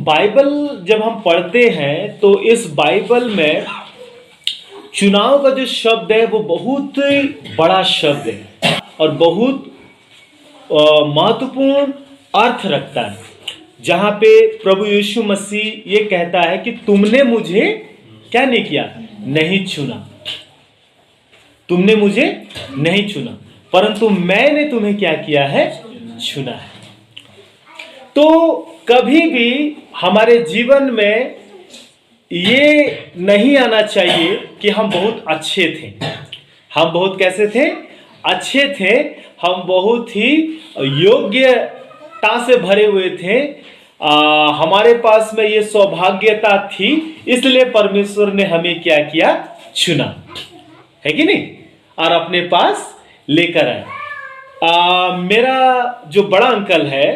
Bible जब हम पढ़ते हैं तो इस बाइबल में चुनाव का जो शब्द है वो बहुत बड़ा शब्द है और बहुत महत्वपूर्ण अर्थ रखता है। जहां पे प्रभु यीशु मसीह ये कहता है कि तुमने मुझे क्या नहीं किया, नहीं चुना। तुमने मुझे नहीं चुना परंतु मैंने तुम्हें क्या किया है, चुना है। तो कभी भी हमारे जीवन में ये नहीं आना चाहिए कि हम बहुत अच्छे थे। हम बहुत कैसे थे, अच्छे थे। हम बहुत ही योग्यता से भरे हुए थे। हमारे पास में ये सौभाग्यता थी, इसलिए परमेश्वर ने हमें क्या किया, चुना है कि नहीं, और अपने पास लेकर आए। मेरा जो बड़ा अंकल है,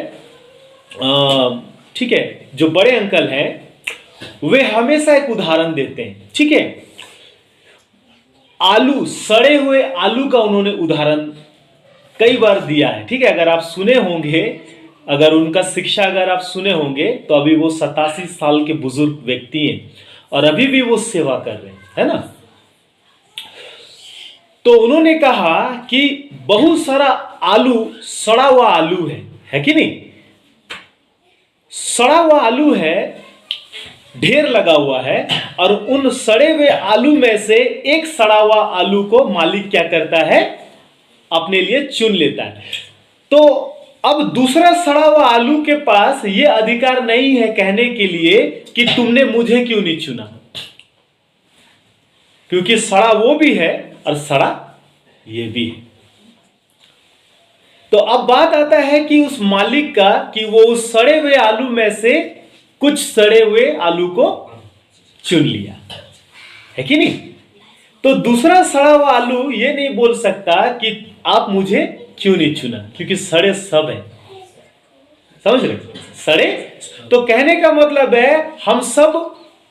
ठीक है, जो बड़े अंकल हैं वे हमेशा एक उदाहरण देते हैं। ठीक है, आलू, सड़े हुए आलू का उन्होंने उदाहरण कई बार दिया है। ठीक है, अगर आप सुने होंगे, अगर उनका शिक्षा अगर आप सुने होंगे तो अभी वो 87 साल के बुजुर्ग व्यक्ति हैं और अभी भी वो सेवा कर रहे हैं, है ना। तो उन्होंने कहा कि बहुत सारा आलू, सड़ा हुआ आलू है कि नहीं, सड़ा हुआ आलू है, ढेर लगा हुआ है, और उन सड़े हुए आलू में से एक सड़ा हुआ आलू को मालिक क्या करता है, अपने लिए चुन लेता है। तो अब दूसरा सड़ा हुआ आलू के पास यह अधिकार नहीं है कहने के लिए कि तुमने मुझे क्यों नहीं चुना, क्योंकि सड़ा वो भी है और सड़ा ये भी है। तो अब बात आता है कि उस मालिक का, कि वो उस सड़े हुए आलू में से कुछ सड़े हुए आलू को चुन लिया, है कि नहीं। तो दूसरा सड़ा हुआ आलू ये नहीं बोल सकता कि आप मुझे क्यों नहीं चुना, क्योंकि सड़े सब है। समझ रहे, सड़े। तो कहने का मतलब है हम सब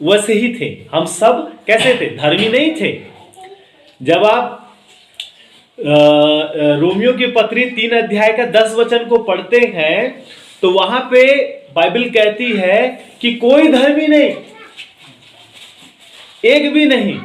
वैसे ही थे। हम सब कैसे थे, धर्मी नहीं थे। जब आप रोमियो की पत्री 3 अध्याय का 10 वचन को पढ़ते हैं तो वहां पे बाइबल कहती है कि कोई धर्मी नहीं, एक भी नहीं।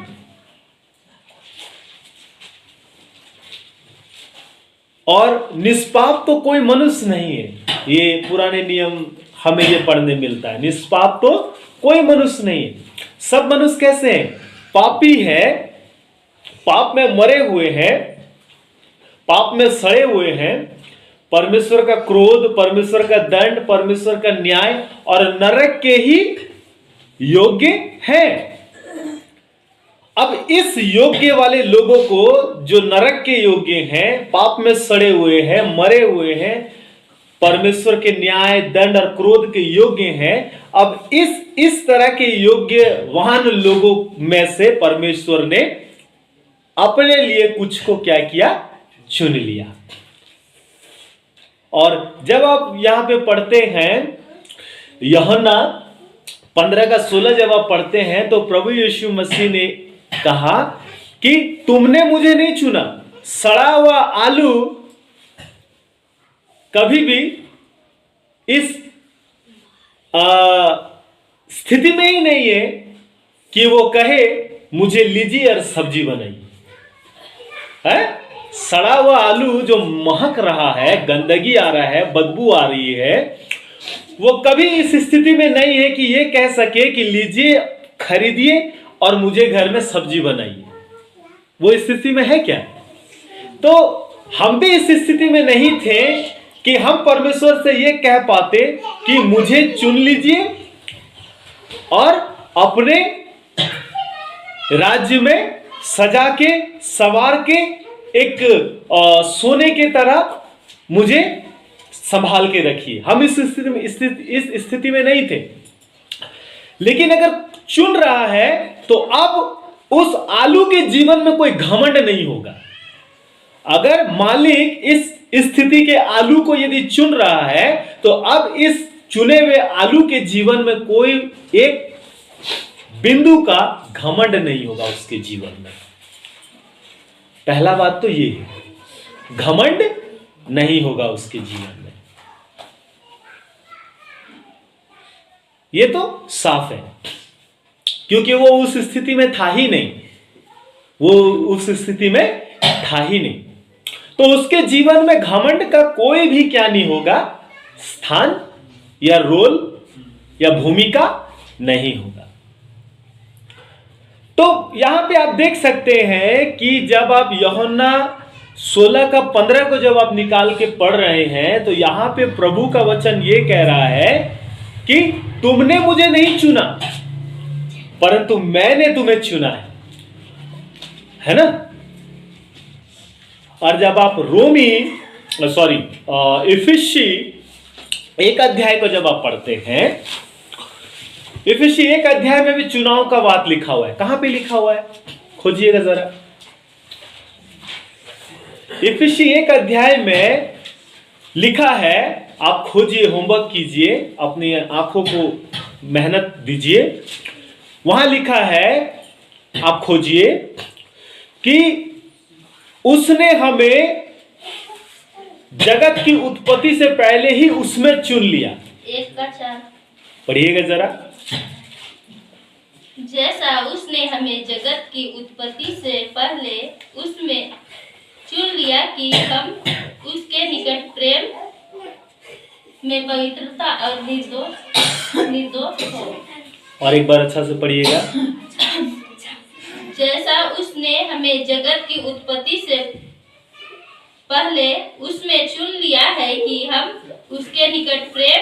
और निष्पाप तो कोई मनुष्य नहीं है। ये पुराने नियम हमें ये पढ़ने मिलता है, निष्पाप तो कोई मनुष्य नहीं है। सब मनुष्य कैसे हैं, पापी है, पाप में मरे हुए हैं, पाप में सड़े हुए हैं। परमेश्वर का क्रोध, परमेश्वर का दंड, परमेश्वर का न्याय और नरक के ही योग्य हैं। अब इस योग्य वाले लोगों को, जो नरक के योग्य हैं, पाप में सड़े हुए हैं, मरे हुए हैं, परमेश्वर के न्याय, दंड और क्रोध के योग्य हैं, अब इस तरह के योग्यवान लोगों में से परमेश्वर ने अपने लिए कुछ को क्या किया, चुन लिया। और जब आप यहां पे पढ़ते हैं यूहन्ना 15:16, जब आप पढ़ते हैं तो प्रभु यीशु मसीह ने कहा कि तुमने मुझे नहीं चुना। सड़ा हुआ आलू कभी भी इस स्थिति में ही नहीं है कि वो कहे मुझे लीजिए और सब्जी बनाइए, है। सड़ा हुआ आलू जो महक रहा है, गंदगी आ रहा है, बदबू आ रही है, वो कभी इस स्थिति में नहीं है कि ये कह सके कि लीजिए, खरीदिए और मुझे घर में सब्जी बनाइए। वो स्थिति में है क्या? तो हम भी इस स्थिति में नहीं थे कि हम परमेश्वर से ये कह पाते कि मुझे चुन लीजिए और अपने राज्य में सजा के, सवार के, एक सोने के तरह मुझे संभाल के रखिए। हम इस स्थिति में नहीं थे। लेकिन अगर चुन रहा है तो अब उस आलू के जीवन में कोई घमंड नहीं होगा। अगर मालिक इस स्थिति के आलू को यदि चुन रहा है तो अब इस चुने हुए आलू के जीवन में कोई एक बिंदु का घमंड नहीं होगा उसके जीवन में। पहला बात तो ये है, घमंड नहीं होगा उसके जीवन में। ये तो साफ है, क्योंकि वो उस स्थिति में था ही नहीं, वो उस स्थिति में था ही नहीं। तो उसके जीवन में घमंड का कोई भी क्या नहीं होगा, स्थान या रोल या भूमिका नहीं होगा। तो यहां पे आप देख सकते हैं कि जब आप यूहन्ना 16 का 15 को जब आप निकाल के पढ़ रहे हैं, तो यहां पे प्रभु का वचन ये कह रहा है कि तुमने मुझे नहीं चुना, परंतु मैंने तुम्हें चुना है ना। और जब आप इफिसी 1 अध्याय को जब आप पढ़ते हैं, इफिसी 1 अध्याय में भी चुनाव का बात लिखा हुआ है। कहां पे लिखा हुआ है, खोजिएगा जरा। इफिसी 1 अध्याय में लिखा है, आप खोजिए, होमवर्क कीजिए, अपनी आंखों को मेहनत दीजिए। वहां लिखा है, आप खोजिए कि उसने हमें जगत की उत्पत्ति से पहले ही उसमें चुन लिया। 1:4 पढ़िएगा जरा। जैसा उसने हमें जगत की उत्पत्ति से पहले उसमें चुन लिया कि हम उसके निकट प्रेम में पवित्रता और निर्दोष हो। और एक बार अच्छा से पढ़िएगा। जैसा उसने हमें जगत की उत्पत्ति से पहले उसमें चुन लिया है कि हम उसके निकट प्रेम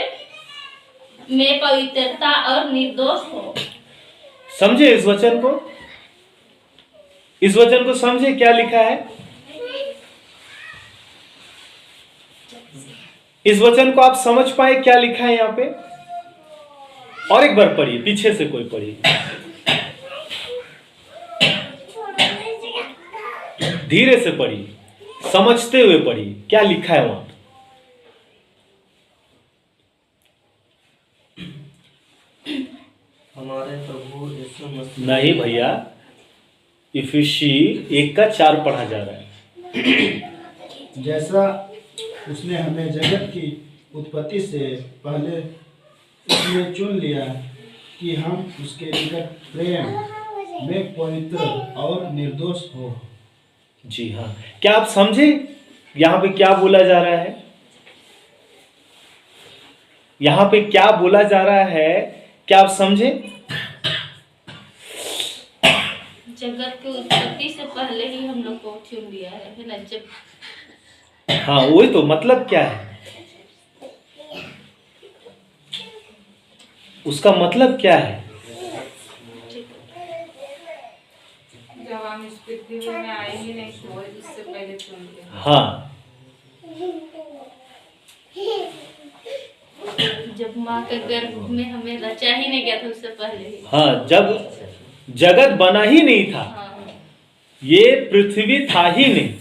में पवित्रता और निर्दोष हो। समझे इस वचन को, इस वचन को समझे क्या लिखा है। इस वचन को आप समझ पाए क्या लिखा है यहां पे। और एक बार पढ़िए, पीछे से कोई पढ़िए, धीरे से पढ़िए, समझते हुए पढ़िए क्या लिखा है वहां। हमारे प्रभु यीशु मसीह। नहीं भैया, इफिसी 1:4 पढ़ा जा रहा है। जैसा उसने हमें जगत की उत्पत्ति से पहले उसने चुन लिया कि हम उसके निकट प्रेम में पवित्र और निर्दोष हो। जी हाँ, क्या आप समझे यहां पे क्या बोला जा रहा है। यहां पे क्या बोला जा रहा है, क्या आप समझे। जगत की उत्पत्ति से पहले ही हम लोग को चुन लिया है ना। जब हाँ वही तो मतलब क्या है, उसका मतलब क्या है। जब हम इस पृथ्वी में आए ही नहीं तो इससे पहले चुन लिया। हाँ, जब माँ के गर्भ में हमें रचा ही नहीं गया था उससे पहले ही। हाँ, जब जगत बना ही नहीं था, हाँ। ये पृथ्वी था ही नहीं,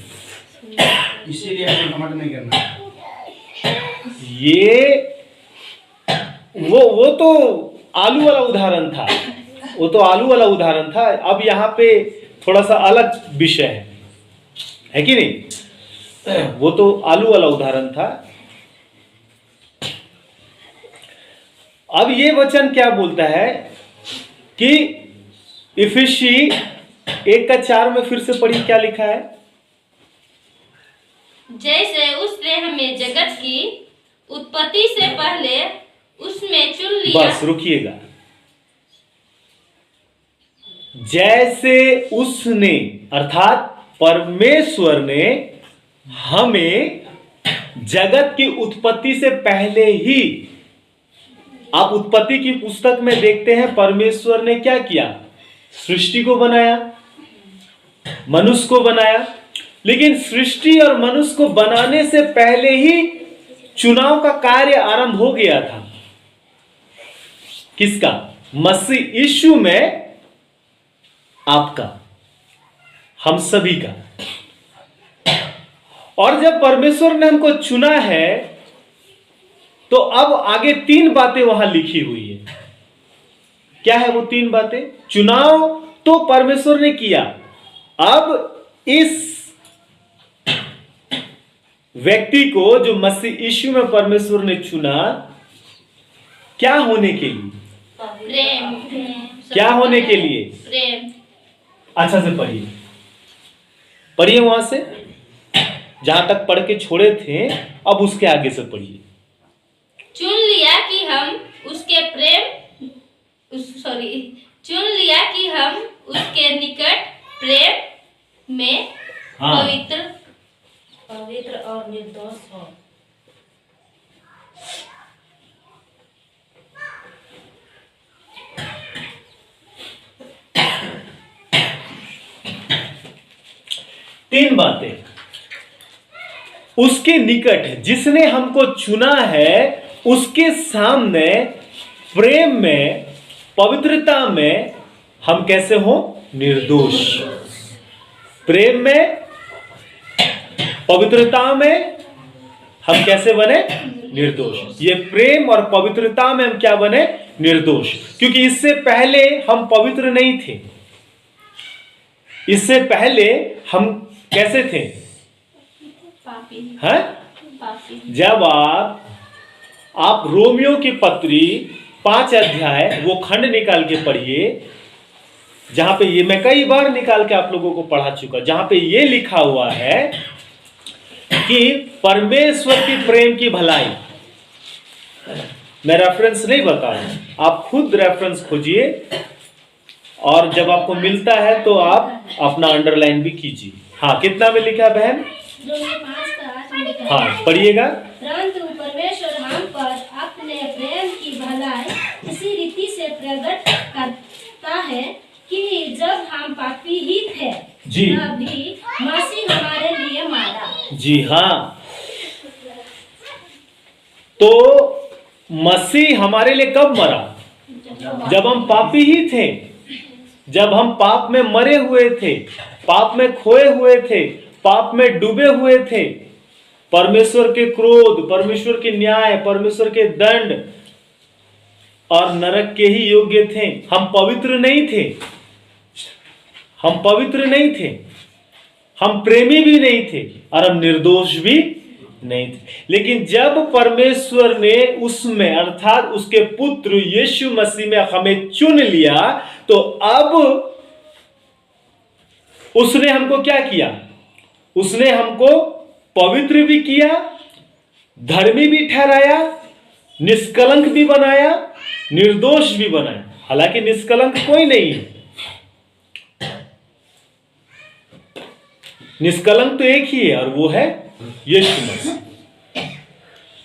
इसीलिए हमें घमंड नहीं करना। ये वो तो आलू वाला उदाहरण था, वो तो आलू वाला उदाहरण था। अब यहाँ पे थोड़ा सा अलग विषय है कि नहीं। वो तो आलू वाला उदाहरण था। अब ये वचन क्या बोलता है कि इफिसी 1:4 में फिर से पढ़ी, क्या लिखा है। जैसे उसने हमें जगत की उत्पत्ति से पहले उसमें चुन लिया। बस रुकिएगा। जैसे उसने अर्थात परमेश्वर ने हमें जगत की उत्पत्ति से पहले ही, आप उत्पत्ति की पुस्तक में देखते हैं परमेश्वर ने क्या किया, सृष्टि को बनाया, मनुष्य को बनाया। लेकिन सृष्टि और मनुष्य को बनाने से पहले ही चुनाव का कार्य आरंभ हो गया था। किसका, मसीह यीशु में आपका, हम सभी का। और जब परमेश्वर ने हमको चुना है तो अब आगे 3 बातें वहां लिखी हुई है। क्या है वो 3 बातें। चुनाव तो परमेश्वर ने किया, अब इस व्यक्ति को जो मसीह यीशु में परमेश्वर ने चुना, क्या होने के लिए, प्रेम क्या होने के लिए? प्रेम। अच्छा से पढ़िए, पढ़िए वहां से जहां तक पढ़ के छोड़े थे, अब उसके आगे से पढ़िए। चुन लिया कि हम उसके चुन लिया कि हम उसके निकट प्रेम में हाँ। पवित्र और निर्दोष हो। तीन बातें। उसके निकट, जिसने हमको चुना है, उसके सामने प्रेम में, पवित्रता में हम कैसे हो? निर्दोष। प्रेम में, पवित्रता में हम कैसे बने? निर्दोष। ये प्रेम और पवित्रता में हम क्या बने? निर्दोष। क्योंकि इससे पहले हम पवित्र नहीं थे। इससे पहले हम कैसे थे? पापी। हैं? पापी। जब आप रोमियो की पत्री 5 अध्याय वो खंड निकाल के पढ़िए, जहां पे ये मैं कई बार निकाल के आप लोगों को पढ़ा चुका, जहां पे ये लिखा हुआ है कि परमेश्वर की प्रेम की भलाई। मैं रेफरेंस नहीं बता रहा हूं, आप खुद रेफरेंस खोजिए, और जब आपको मिलता है तो आप अपना अंडरलाइन भी कीजिए। हाँ, कितना में लिखा है बहन? रोमियो 5:8 में लिखा है। हाँ, पढ़िएगा। परंतु परमेश्वर हम पर अपने प्रेम की भलाई इसी रीति से प्रकट करता है कि जब हम पापी ही थे, जी, तभी मसीह हमारे लिए मारा। जी हाँ। तो मसीह हमारे लिए कब मरा? जब हम पापी ही थे, जब हम पाप में मरे हुए थे, पाप में खोए हुए थे, पाप में डूबे हुए थे, परमेश्वर के क्रोध, परमेश्वर के न्याय, परमेश्वर के दंड और नरक के ही योग्य थे। हम पवित्र नहीं थे, हम पवित्र नहीं थे, हम प्रेमी भी नहीं थे, और हम निर्दोष भी नहीं थे। लेकिन जब परमेश्वर ने उसमें, अर्थात उसके पुत्र यीशु मसीह में हमें चुन लिया, तो अब उसने हमको क्या किया? उसने हमको पवित्र भी किया, धर्मी भी ठहराया, निष्कलंक भी बनाया, निर्दोष भी बनाया। हालांकि निष्कलंक कोई नहीं है, निष्कलंक तो एक ही है, और वो है यीशु मसीह।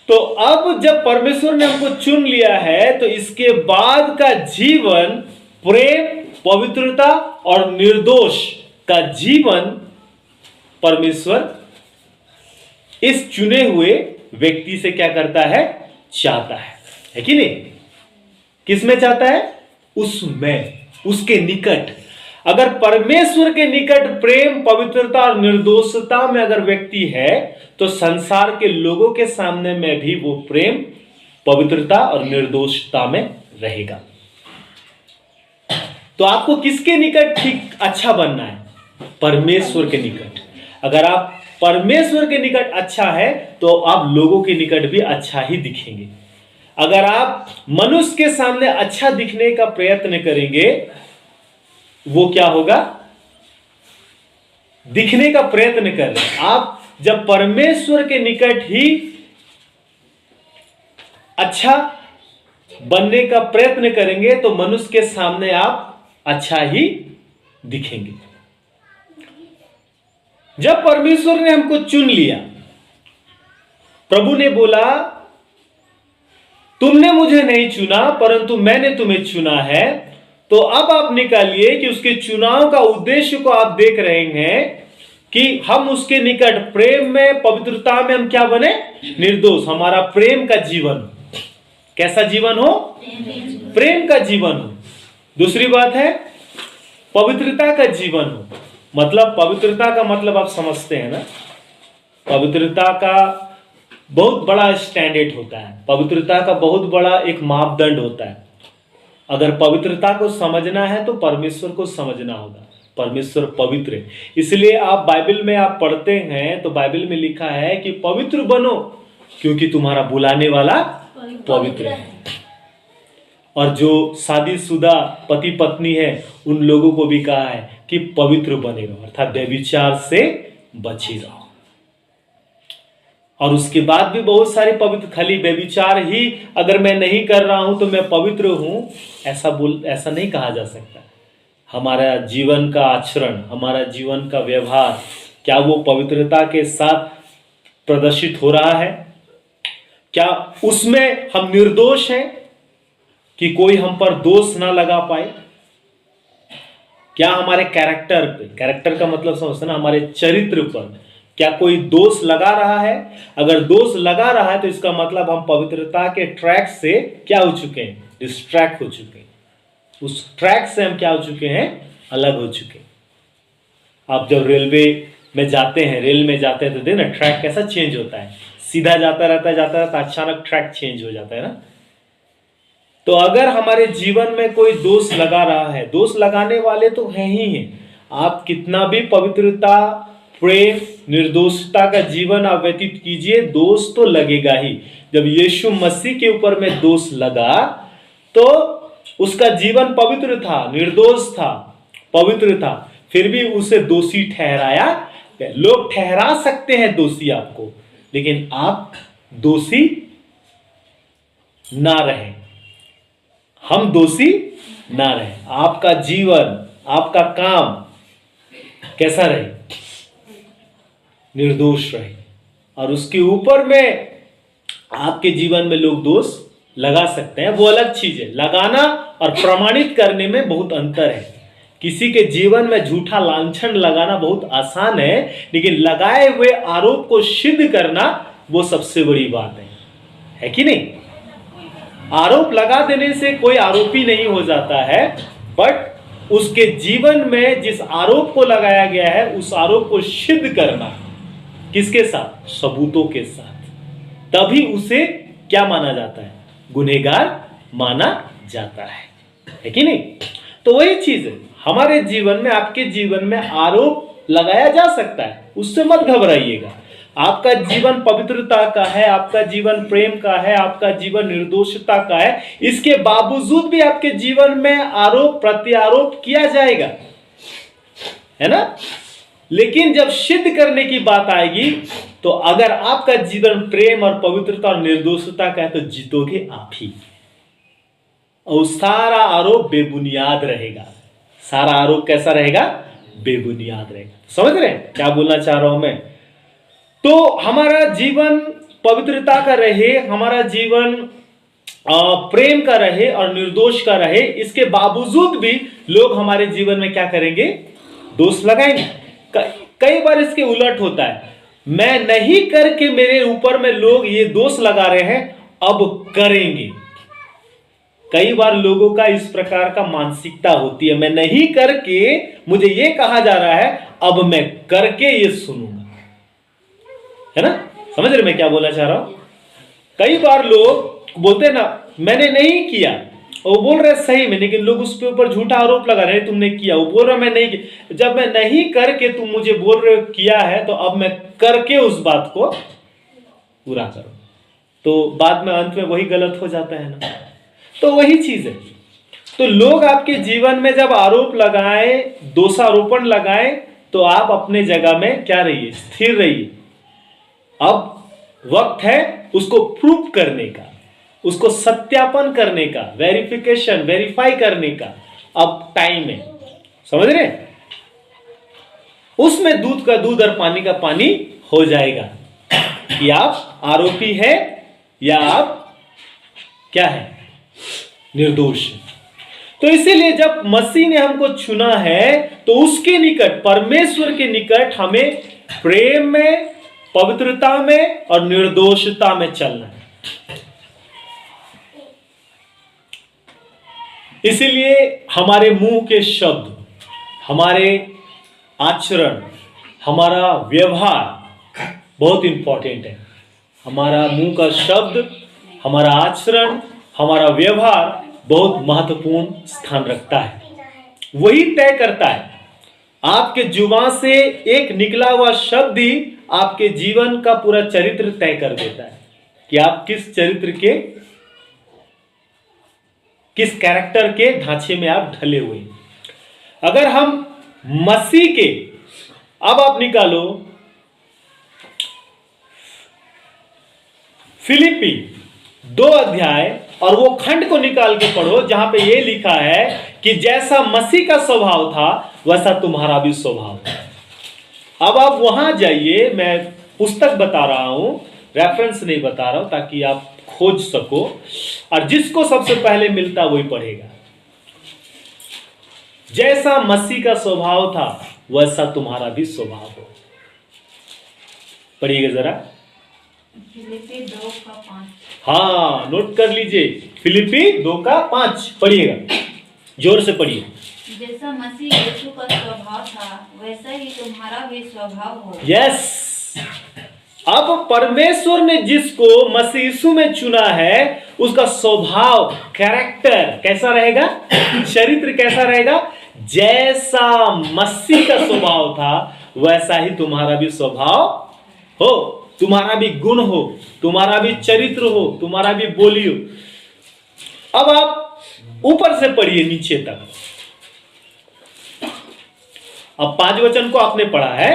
तो अब जब परमेश्वर ने हमको चुन लिया है, तो इसके बाद का जीवन प्रेम, पवित्रता और निर्दोष का जीवन परमेश्वर इस चुने हुए व्यक्ति से क्या करता है? चाहता है कि नहीं? किस में चाहता है? उसमें, उसके निकट। अगर परमेश्वर के निकट प्रेम, पवित्रता और निर्दोषता में अगर व्यक्ति है, तो संसार के लोगों के सामने में भी वो प्रेम, पवित्रता और निर्दोषता में रहेगा। तो आपको किसके निकट ठीक अच्छा बनना है? परमेश्वर के निकट। अगर आप परमेश्वर के निकट अच्छा है, तो आप लोगों के निकट भी अच्छा ही दिखेंगे। अगर आप मनुष्य के सामने अच्छा दिखने का प्रयत्न करेंगे, वो क्या होगा? दिखने का प्रयत्न कर रहे हैं आप। जब परमेश्वर के निकट ही अच्छा बनने का प्रयत्न करेंगे, तो मनुष्य के सामने आप अच्छा ही दिखेंगे। जब परमेश्वर ने हमको चुन लिया, प्रभु ने बोला, तुमने मुझे नहीं चुना परंतु मैंने तुम्हें चुना है। तो अब आप निकालिए कि उसके चुनाव का उद्देश्य को आप देख रहे हैं कि हम उसके निकट प्रेम में, पवित्रता में हम क्या बने? निर्दोष। हमारा प्रेम का जीवन, कैसा जीवन हो? प्रेम का जीवन हो। दूसरी बात है पवित्रता का जीवन हो। मतलब पवित्रता का मतलब आप समझते हैं ना? पवित्रता का बहुत बड़ा स्टैंडर्ड होता है, पवित्रता का बहुत बड़ा एक मापदंड होता है। अगर पवित्रता को समझना है तो परमेश्वर को समझना होगा। परमेश्वर पवित्र है, इसलिए आप बाइबल में आप पढ़ते हैं तो बाइबल में लिखा है कि पवित्र बनो क्योंकि तुम्हारा बुलाने वाला पवित्र है। और जो शादीशुदा पति पत्नी है उन लोगों को भी कहा है कि पवित्र बने रहो, अर्थात व्यभिचार से बचे रहो। और उसके बाद भी बहुत सारे पवित्र, खाली व्यभिचार ही अगर मैं नहीं कर रहा हूं तो मैं पवित्र हूं, ऐसा नहीं कहा जा सकता। हमारा जीवन का आचरण, हमारा जीवन का व्यवहार, क्या वो पवित्रता के साथ प्रदर्शित हो रहा है? क्या उसमें हम निर्दोष हैं कि कोई हम पर दोष ना लगा पाए? क्या हमारे कैरेक्टर का मतलब समझते ना, हमारे चरित्र पर क्या कोई दोष लगा रहा है? अगर दोष लगा रहा है तो इसका मतलब हम पवित्रता के ट्रैक से क्या हो चुके हैं? डिस्ट्रैक्ट हो चुके हैं। उस ट्रैक से हम क्या हो चुके हैं? अलग हो चुके हैं। आप जब रेलवे में जाते हैं, रेल में जाते हैं तो देखना ट्रैक कैसा चेंज होता है, सीधा जाता रहता अचानक ट्रैक चेंज हो जाता है ना। तो अगर हमारे जीवन में कोई दोष लगा रहा है, दोष लगाने वाले तो हैं ही हैं। आप कितना भी पवित्रता, प्रेम, निर्दोषता का जीवन आप व्यतीत कीजिए, दोष तो लगेगा ही। जब यीशु मसीह के ऊपर में दोष लगा तो उसका जीवन पवित्र था, निर्दोष था, पवित्र था, फिर भी उसे दोषी ठहराया। लोग ठहरा सकते हैं दोषी आपको, लेकिन आप दोषी ना रहें, हम दोषी ना रहें। आपका जीवन, आपका काम कैसा रहे? निर्दोष रहे। और उसके ऊपर में आपके जीवन में लोग दोष लगा सकते हैं, वो अलग चीज है। लगाना और प्रमाणित करने में बहुत अंतर है। किसी के जीवन में झूठा लांछन लगाना बहुत आसान है, लेकिन लगाए हुए आरोप को सिद्ध करना वो सबसे बड़ी बात है कि नहीं? आरोप लगा देने से कोई आरोपी नहीं हो जाता है, बट उसके जीवन में जिस आरोप को लगाया गया है उस आरोप को सिद्ध करना, किसके साथ? सबूतों के साथ। तभी उसे क्या माना जाता है? गुनहगार माना जाता है कि नहीं? तो वही चीज है, हमारे जीवन में, आपके जीवन में आरोप लगाया जा सकता है, उससे मत घबराइएगा। आपका जीवन पवित्रता का है, आपका जीवन प्रेम का है, आपका जीवन निर्दोषता का है, इसके बावजूद भी आपके जीवन में आरोप प्रत्यारोप किया जाएगा, है ना? लेकिन जब सिद्ध करने की बात आएगी तो अगर आपका जीवन प्रेम और पवित्रता और निर्दोषता का है तो जीतोगे आप ही, और सारा आरोप बेबुनियाद रहेगा। सारा आरोप कैसा रहेगा? बेबुनियाद रहेगा। समझ रहे हैं क्या बोलना चाह रहा हूं मैं? तो हमारा जीवन पवित्रता का रहे, हमारा जीवन प्रेम का रहे और निर्दोष का रहे, इसके बावजूद भी लोग हमारे जीवन में क्या करेंगे? दोष लगाएंगे। कई बार इसके उलट होता है, मैं नहीं करके मेरे ऊपर में लोग ये दोष लगा रहे हैं, अब करेंगे। कई बार लोगों का इस प्रकार का मानसिकता होती है, मैं नहीं करके मुझे ये कहा जा रहा है, अब मैं करके ये सुनूंगा, है ना? समझ रहे मैं क्या बोलना चाह रहा हूं? कई बार लोग बोलते हैं ना, मैंने नहीं किया, और वो बोल रहे सही में, लेकिन लोग उसके ऊपर झूठा आरोप लगा रहे हैं, तुमने किया। वो बोल रहा मैं नहीं किया। जब मैं नहीं करके तुम मुझे बोल रहे हो किया है, तो अब मैं करके उस बात को पूरा करूं, तो बाद में अंत में वही गलत हो जाता है ना। तो वही चीज है। तो लोग आपके जीवन में जब आरोप लगाए, दोषारोपण लगाए, तो आप अपने जगह में क्या रहिए? स्थिर रहिए। अब वक्त है उसको प्रूव करने का, उसको सत्यापन करने का, वेरिफिकेशन, वेरीफाई करने का अब टाइम है। समझ रहे? उसमें दूध का दूध और पानी का पानी हो जाएगा कि आप आरोपी है या आप क्या है? निर्दोष। तो इसीलिए जब मसीह ने हमको चुना है तो उसके निकट, परमेश्वर के निकट हमें प्रेम में, पवित्रता में और निर्दोषता में चलना है। इसीलिए हमारे मुंह के शब्द, हमारे आचरण, हमारा व्यवहार बहुत इंपॉर्टेंट है। हमारा मुंह का शब्द, हमारा आचरण, हमारा व्यवहार बहुत महत्वपूर्ण स्थान रखता है। वही तय करता है, आपके जुबान से एक निकला हुआ शब्द ही आपके जीवन का पूरा चरित्र तय कर देता है कि आप किस चरित्र के किस कैरेक्टर के ढांचे में आप ढले हुए हैं। अगर हम मसीह के, अब आप निकालो फिलिपी 2 अध्याय और वो खंड को निकाल के पढ़ो जहां पे ये लिखा है कि जैसा मसीह का स्वभाव था वैसा तुम्हारा भी स्वभाव था। अब आप वहां जाइए, मैं पुस्तक बता रहा हूं, रेफरेंस नहीं बता रहा हूं, ताकि आप खोज सको, और जिसको सबसे पहले मिलता वही पढ़ेगा। जैसा मसीह का स्वभाव था वैसा तुम्हारा भी स्वभाव हो। पढ़िएगा जरा। फिलिपी 2:5। हाँ, नोट कर लीजिए, फिलिपी 2:5 पढ़िएगा, जोर से पढ़िए। जैसा मसीह यीशु का स्वभाव था वैसा ही तुम्हारा भी स्वभाव हो। यस, अब परमेश्वर ने जिसको मसीह यीशु में चुना है उसका स्वभाव, कैरेक्टर कैसा रहेगा, चरित्र कैसा रहेगा, जैसा मसीह का स्वभाव था वैसा ही तुम्हारा भी स्वभाव हो, तुम्हारा भी गुण हो, तुम्हारा भी चरित्र हो, तुम्हारा भी बोली हो। अब आप ऊपर से पढ़िए नीचे तक। अब 5 वचन को आपने पढ़ा है,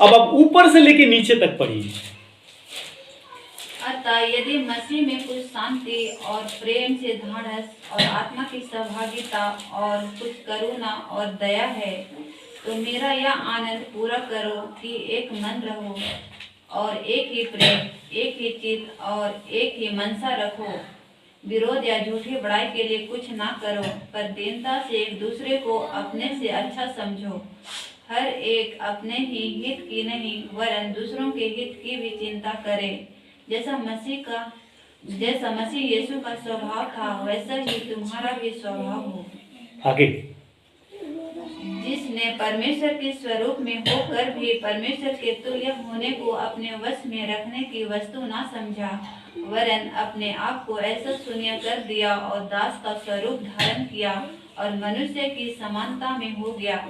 अब आप ऊपर से लेके नीचे तक पढ़िए। अतः यदि मसीह में कुछ शांति और प्रेम से ढाढ़स और आत्मा की सहभागिता और कुछ करुणा और दया है, तो मेरा यह आनंद पूरा करो कि एक मन रहो और एक ही प्रेम, एक ही चित्त और एक ही मनसा रखो। विरोध या झूठी बड़ाई के लिए कुछ ना करो, पर दीनता से एक दूसरे को अपने से अच्छा समझो। हर एक अपने ही हित की नहीं वरन दूसरों के हित की भी चिंता करे। जैसा मसीह यीशु का स्वभाव था वैसा ही तुम्हारा भी स्वभाव हो। आगे। जिसने परमेश्वर के स्वरूप में होकर भी परमेश्वर के तुल्य होने को अपने वश में रखने की वस्तु ना समझा, वरन अपने आप को ऐसा शून्य कर दिया और दास का स्वरूप धारण किया और मनुष्य की समानता में हो गया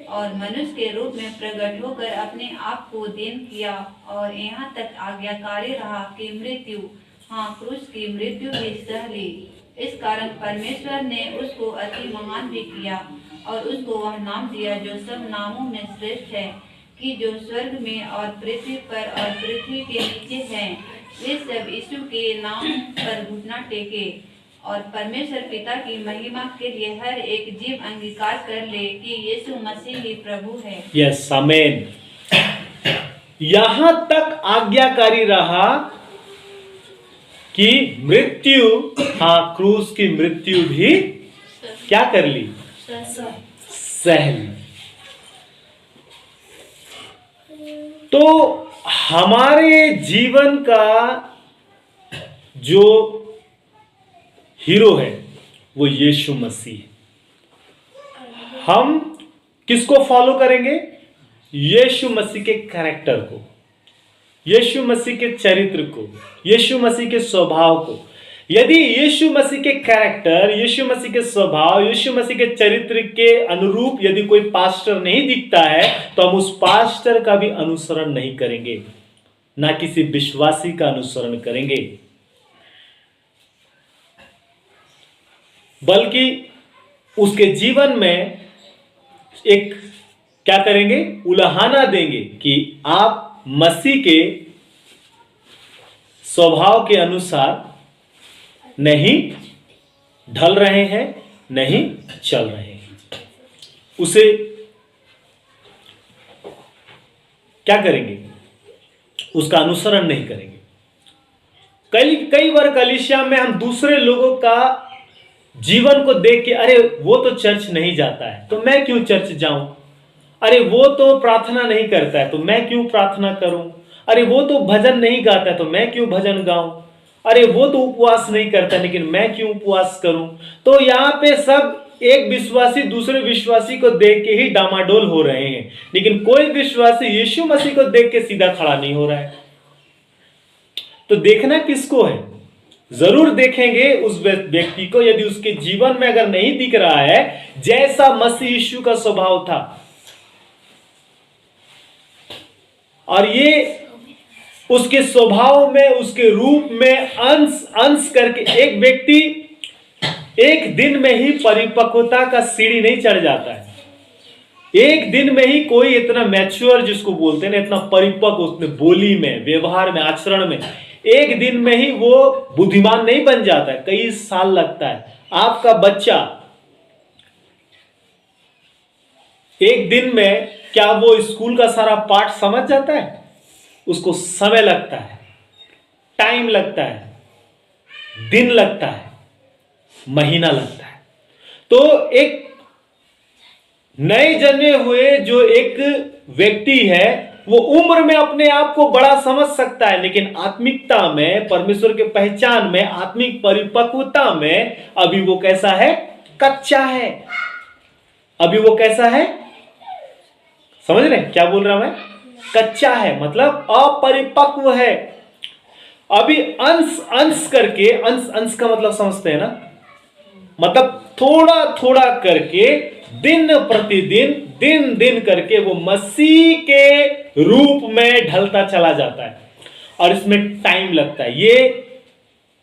और मनुष्य के रूप में प्रकट होकर अपने आप को दीन किया और यहाँ तक आज्ञाकारी रहा कि मृत्यु, हाँ क्रूस की मृत्यु भी सह ली। इस कारण परमेश्वर ने उसको अति महान भी किया और उसको वह नाम दिया जो सब नामों में श्रेष्ठ है, कि जो स्वर्ग में और पृथ्वी पर और पृथ्वी के नीचे हैं वे सब यीशु के नाम पर घुटना टेके और परमेश्वर पिता की महिमा के लिए हर एक जीव अंगीकार कर ले कि यीशु मसीह ही प्रभु है। यस, आमीन। यहां तक आज्ञाकारी रहा कि मृत्यु, हाँ क्रूस की मृत्यु भी क्या कर ली, सह ली। तो हमारे जीवन का जो हीरो है वो यीशु मसीह। हम किसको फॉलो करेंगे, यीशु मसीह के कैरेक्टर को, यीशु मसीह के चरित्र को, यीशु मसीह के स्वभाव को। यदि यीशु मसीह के कैरेक्टर, यीशु मसीह के स्वभाव, यीशु मसीह के चरित्र के अनुरूप यदि कोई पास्टर नहीं दिखता है तो हम उस पास्टर का भी अनुसरण नहीं करेंगे, ना किसी विश्वासी का अनुसरण करेंगे, बल्कि उसके जीवन में एक क्या करेंगे, उलाहना देंगे कि आप मसीह के स्वभाव के अनुसार नहीं ढल रहे हैं, नहीं चल रहे हैं। उसे क्या करेंगे, उसका अनुसरण नहीं करेंगे। कई बार कलीसिया में हम दूसरे लोगों का जीवन को देख के, अरे वो तो चर्च नहीं जाता है तो मैं क्यों चर्च जाऊं, अरे वो तो प्रार्थना नहीं करता है तो मैं क्यों प्रार्थना करूं, अरे वो तो भजन नहीं गाता है तो मैं क्यों भजन गाऊं, अरे वो तो उपवास नहीं करता लेकिन मैं क्यों उपवास करूं। तो यहाँ पे सब एक विश्वासी दूसरे विश्वासी को देख के ही डामाडोल हो रहे हैं, लेकिन कोई विश्वासी यीशु मसीह को देख के सीधा खड़ा नहीं हो रहा है। तो देखना किसको है, जरूर देखेंगे उस व्यक्ति को यदि उसके जीवन में अगर नहीं दिख रहा है जैसा मसीह यीशु का स्वभाव था। और ये उसके स्वभाव में, उसके रूप में अंश करके एक व्यक्ति एक दिन में ही परिपक्वता का सीढ़ी नहीं चढ़ जाता है। एक दिन में ही कोई इतना मैच्योर जिसको बोलते हैं ना, इतना परिपक्व उसमें बोली में, व्यवहार में, आचरण में, एक दिन में ही वो बुद्धिमान नहीं बन जाता है, कई साल लगता है। आपका बच्चा एक दिन में क्या वो स्कूल का सारा पाठ समझ जाता है? उसको समय लगता है, टाइम लगता है, दिन लगता है, महीना लगता है। तो एक नए जन्मे हुए जो एक व्यक्ति है वो उम्र में अपने आप को बड़ा समझ सकता है, लेकिन आत्मिकता में, परमेश्वर के पहचान में, आत्मिक परिपक्वता में अभी वो कैसा है? कच्चा है। अभी वो कैसा है? समझ रहे क्या बोल रहा मैं? कच्चा है मतलब अपरिपक्व है। अभी अंश अंश करके, अंश का मतलब समझते हैं ना, मतलब थोड़ा थोड़ा करके, दिन प्रतिदिन, दिन दिन करके वो मसीह के रूप में ढलता चला जाता है, और इसमें टाइम लगता है। ये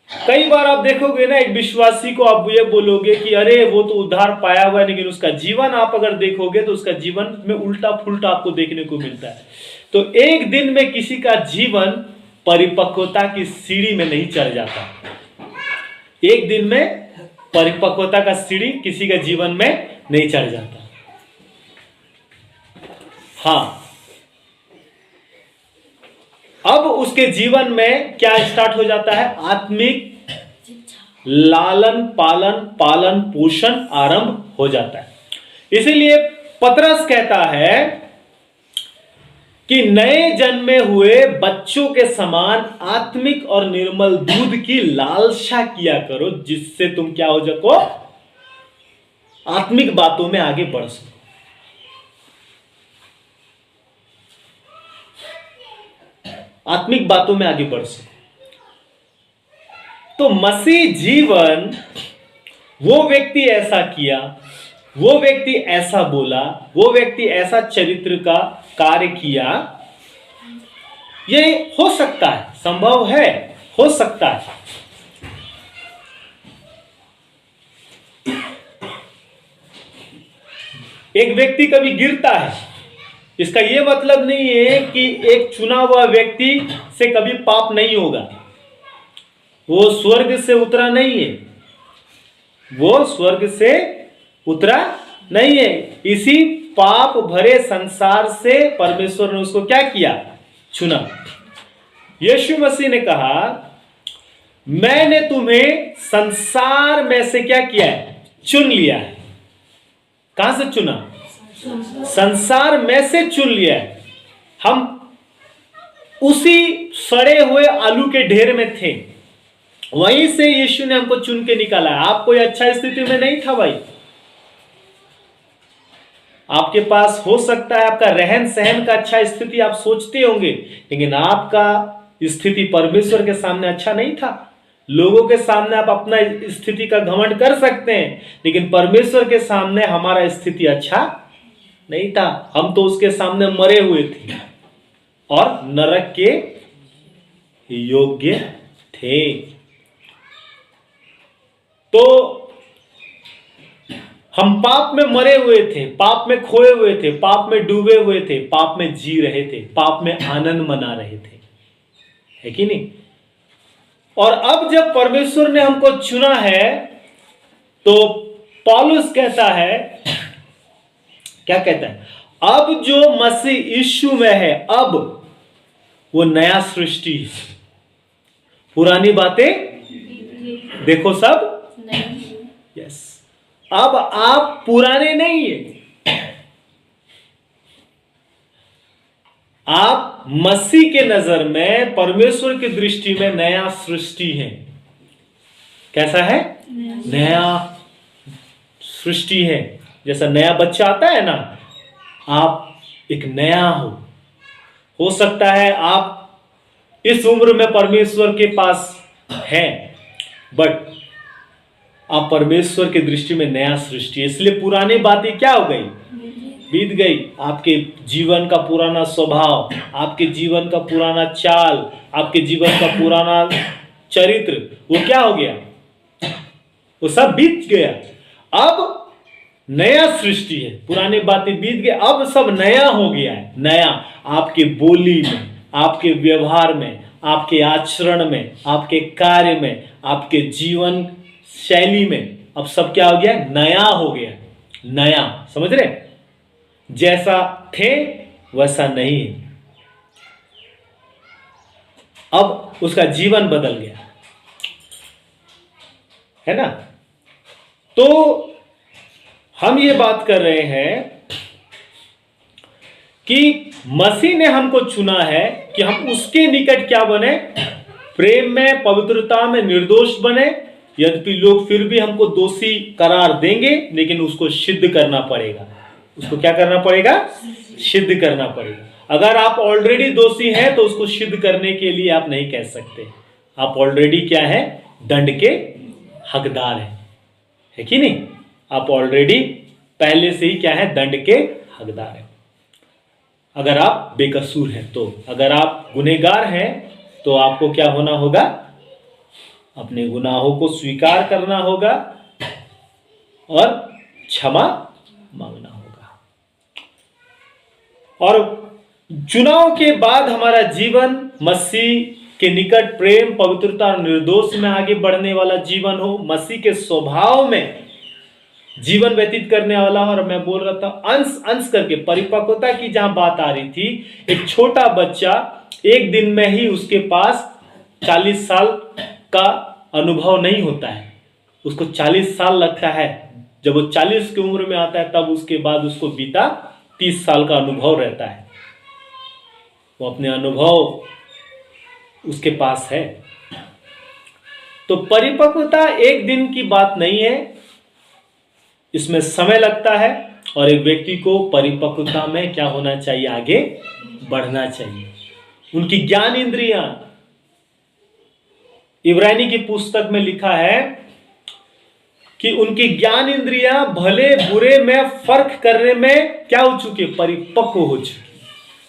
कई बार आप देखोगे ना, एक विश्वासी को आप ये बोलोगे कि अरे वो तो उद्धार पाया हुआ है, लेकिन उसका जीवन आप अगर देखोगे तो उसका जीवन में उल्टा फुल्टा आपको देखने को मिलता है। तो एक दिन में किसी का जीवन परिपक्वता की सीढ़ी में नहीं चढ़ जाता। एक दिन में परिपक्वता का सीढ़ी किसी के जीवन में नहीं चढ़ जाता। हाँ, अब उसके जीवन में क्या स्टार्ट हो जाता है? आत्मिक लालन पालन, पालन पोषण आरंभ हो जाता है। इसीलिए पतरस कहता है कि नए जन्मे हुए बच्चों के समान आत्मिक और निर्मल दूध की लालसा किया करो, जिससे तुम क्या हो सको? आत्मिक बातों में आगे बढ़ सको। आत्मिक बातों में आगे बढ़ सको। तो मसीह जीवन, वो व्यक्ति ऐसा किया, वो व्यक्ति ऐसा बोला, वो व्यक्ति ऐसा चरित्र का कार्य किया, ये हो सकता है, संभव है, हो सकता है। एक व्यक्ति कभी गिरता है, इसका यह मतलब नहीं है कि एक चुना हुआ व्यक्ति से कभी पाप नहीं होगा। वो स्वर्ग से उतरा नहीं है, वो स्वर्ग से उतरा नहीं है। इसी पाप भरे संसार से परमेश्वर ने उसको क्या किया? चुना। यीशु मसीह ने कहा, मैंने तुम्हें संसार में से क्या किया है? चुन लिया है। कहां से चुना? संसार में से चुन लिया है। हम उसी सड़े हुए आलू के ढेर में थे, वहीं से यीशु ने हमको चुन के निकाला है। आप कोई अच्छा स्थिति में नहीं था भाई। आपके पास हो सकता है आपका रहन सहन का अच्छा स्थिति आप सोचते होंगे, लेकिन आपका स्थिति परमेश्वर के सामने अच्छा नहीं था। लोगों के सामने आप अपना स्थिति का घमंड कर सकते हैं, लेकिन परमेश्वर के सामने हमारा स्थिति अच्छा नहीं था। हम तो उसके सामने मरे हुए थे और नरक के योग्य थे। तो हम पाप में मरे हुए थे, पाप में खोए हुए थे, पाप में डूबे हुए थे, पाप में जी रहे थे, पाप में आनंद मना रहे थे, है कि नहीं? और अब जब परमेश्वर ने हमको चुना है, तो पौलुस कहता है, क्या कहता है? अब जो मसीह यीशु में है, अब वो नया सृष्टि है। पुरानी बातें देखो सब यस, अब आप पुराने नहीं है, आप मसीह के नजर में, परमेश्वर की दृष्टि में नया सृष्टि है। कैसा है? नया सृष्टि है। जैसा नया बच्चा आता है ना, आप एक नया हो सकता है आप इस उम्र में परमेश्वर के पास हैं, बट आप परमेश्वर की दृष्टि में नया सृष्टि है। इसलिए पुरानी बातें क्या हो गई? बीत गई। आपके जीवन का पुराना स्वभाव, आपके जीवन का पुराना चाल, आपके जीवन का पुराना चरित्र, वो क्या हो गया? वो सब बीत गया, अब नया सृष्टि है। पुरानी बातें बीत गए, अब सब नया हो गया है। नया आपके बोली में, आपके व्यवहार में, आपके आचरण में, आपके कार्य में, आपके जीवन शैली में, अब सब क्या हो गया? नया हो गया। नया, समझ रहे? जैसा थे वैसा नहीं है, अब उसका जीवन बदल गया है ना। तो हम ये बात कर रहे हैं कि मसीह ने हमको चुना है कि हम उसके निकट क्या बने? प्रेम में, पवित्रता में निर्दोष बने। यद्यपि लोग फिर भी हमको दोषी करार देंगे, लेकिन उसको सिद्ध करना पड़ेगा। उसको क्या करना पड़ेगा? सिद्ध करना पड़ेगा। अगर आप ऑलरेडी दोषी हैं तो उसको सिद्ध करने के लिए आप नहीं कह सकते। आप ऑलरेडी क्या है? दंड के हकदार है कि नहीं? आप ऑलरेडी पहले से ही क्या है? दंड के हकदार है। अगर आप बेकसूर हैं तो, अगर आप गुनहगार हैं तो आपको क्या होना होगा? अपने गुनाहों को स्वीकार करना होगा और क्षमा मांगना होगा। और चुनाव के बाद हमारा जीवन मसीह के निकट प्रेम, पवित्रता और निर्दोष में आगे बढ़ने वाला जीवन हो, मसीह के स्वभाव में जीवन व्यतीत करने वाला। और मैं बोल रहा था अंश अंश करके परिपक्वता की जहां बात आ रही थी, एक छोटा बच्चा एक दिन में ही उसके पास 40 साल का अनुभव नहीं होता है, उसको 40 साल लगता है। जब वो 40 की उम्र में आता है तब उसके बाद उसको बीता 30 साल का अनुभव रहता है। वो अपने अनुभव उसके पास है। तो परिपक्वता एक दिन की बात नहीं है, इसमें समय लगता है। और एक व्यक्ति को परिपक्वता में क्या होना चाहिए? आगे बढ़ना चाहिए। उनकी ज्ञान इंद्रियां, इब्रानी की पुस्तक में लिखा है कि उनकी ज्ञान इंद्रियां भले बुरे में फर्क करने में क्या हो चुकी? परिपक्व हो चुकी।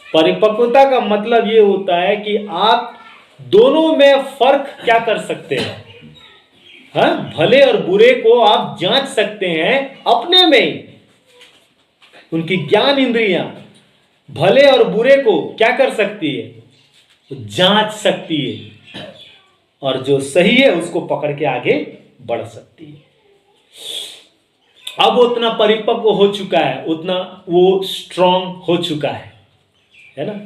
परिपक्वता का मतलब ये होता है कि आप दोनों में फर्क क्या कर सकते हैं? हाँ, भले और बुरे को आप जांच सकते हैं अपने में ही। उनकी ज्ञान इंद्रियां भले और बुरे को क्या कर सकती है? जांच सकती है, और जो सही है उसको पकड़ के आगे बढ़ सकती है। अब उतना परिपक्व हो चुका है, उतना वो स्ट्रांग हो चुका है ना।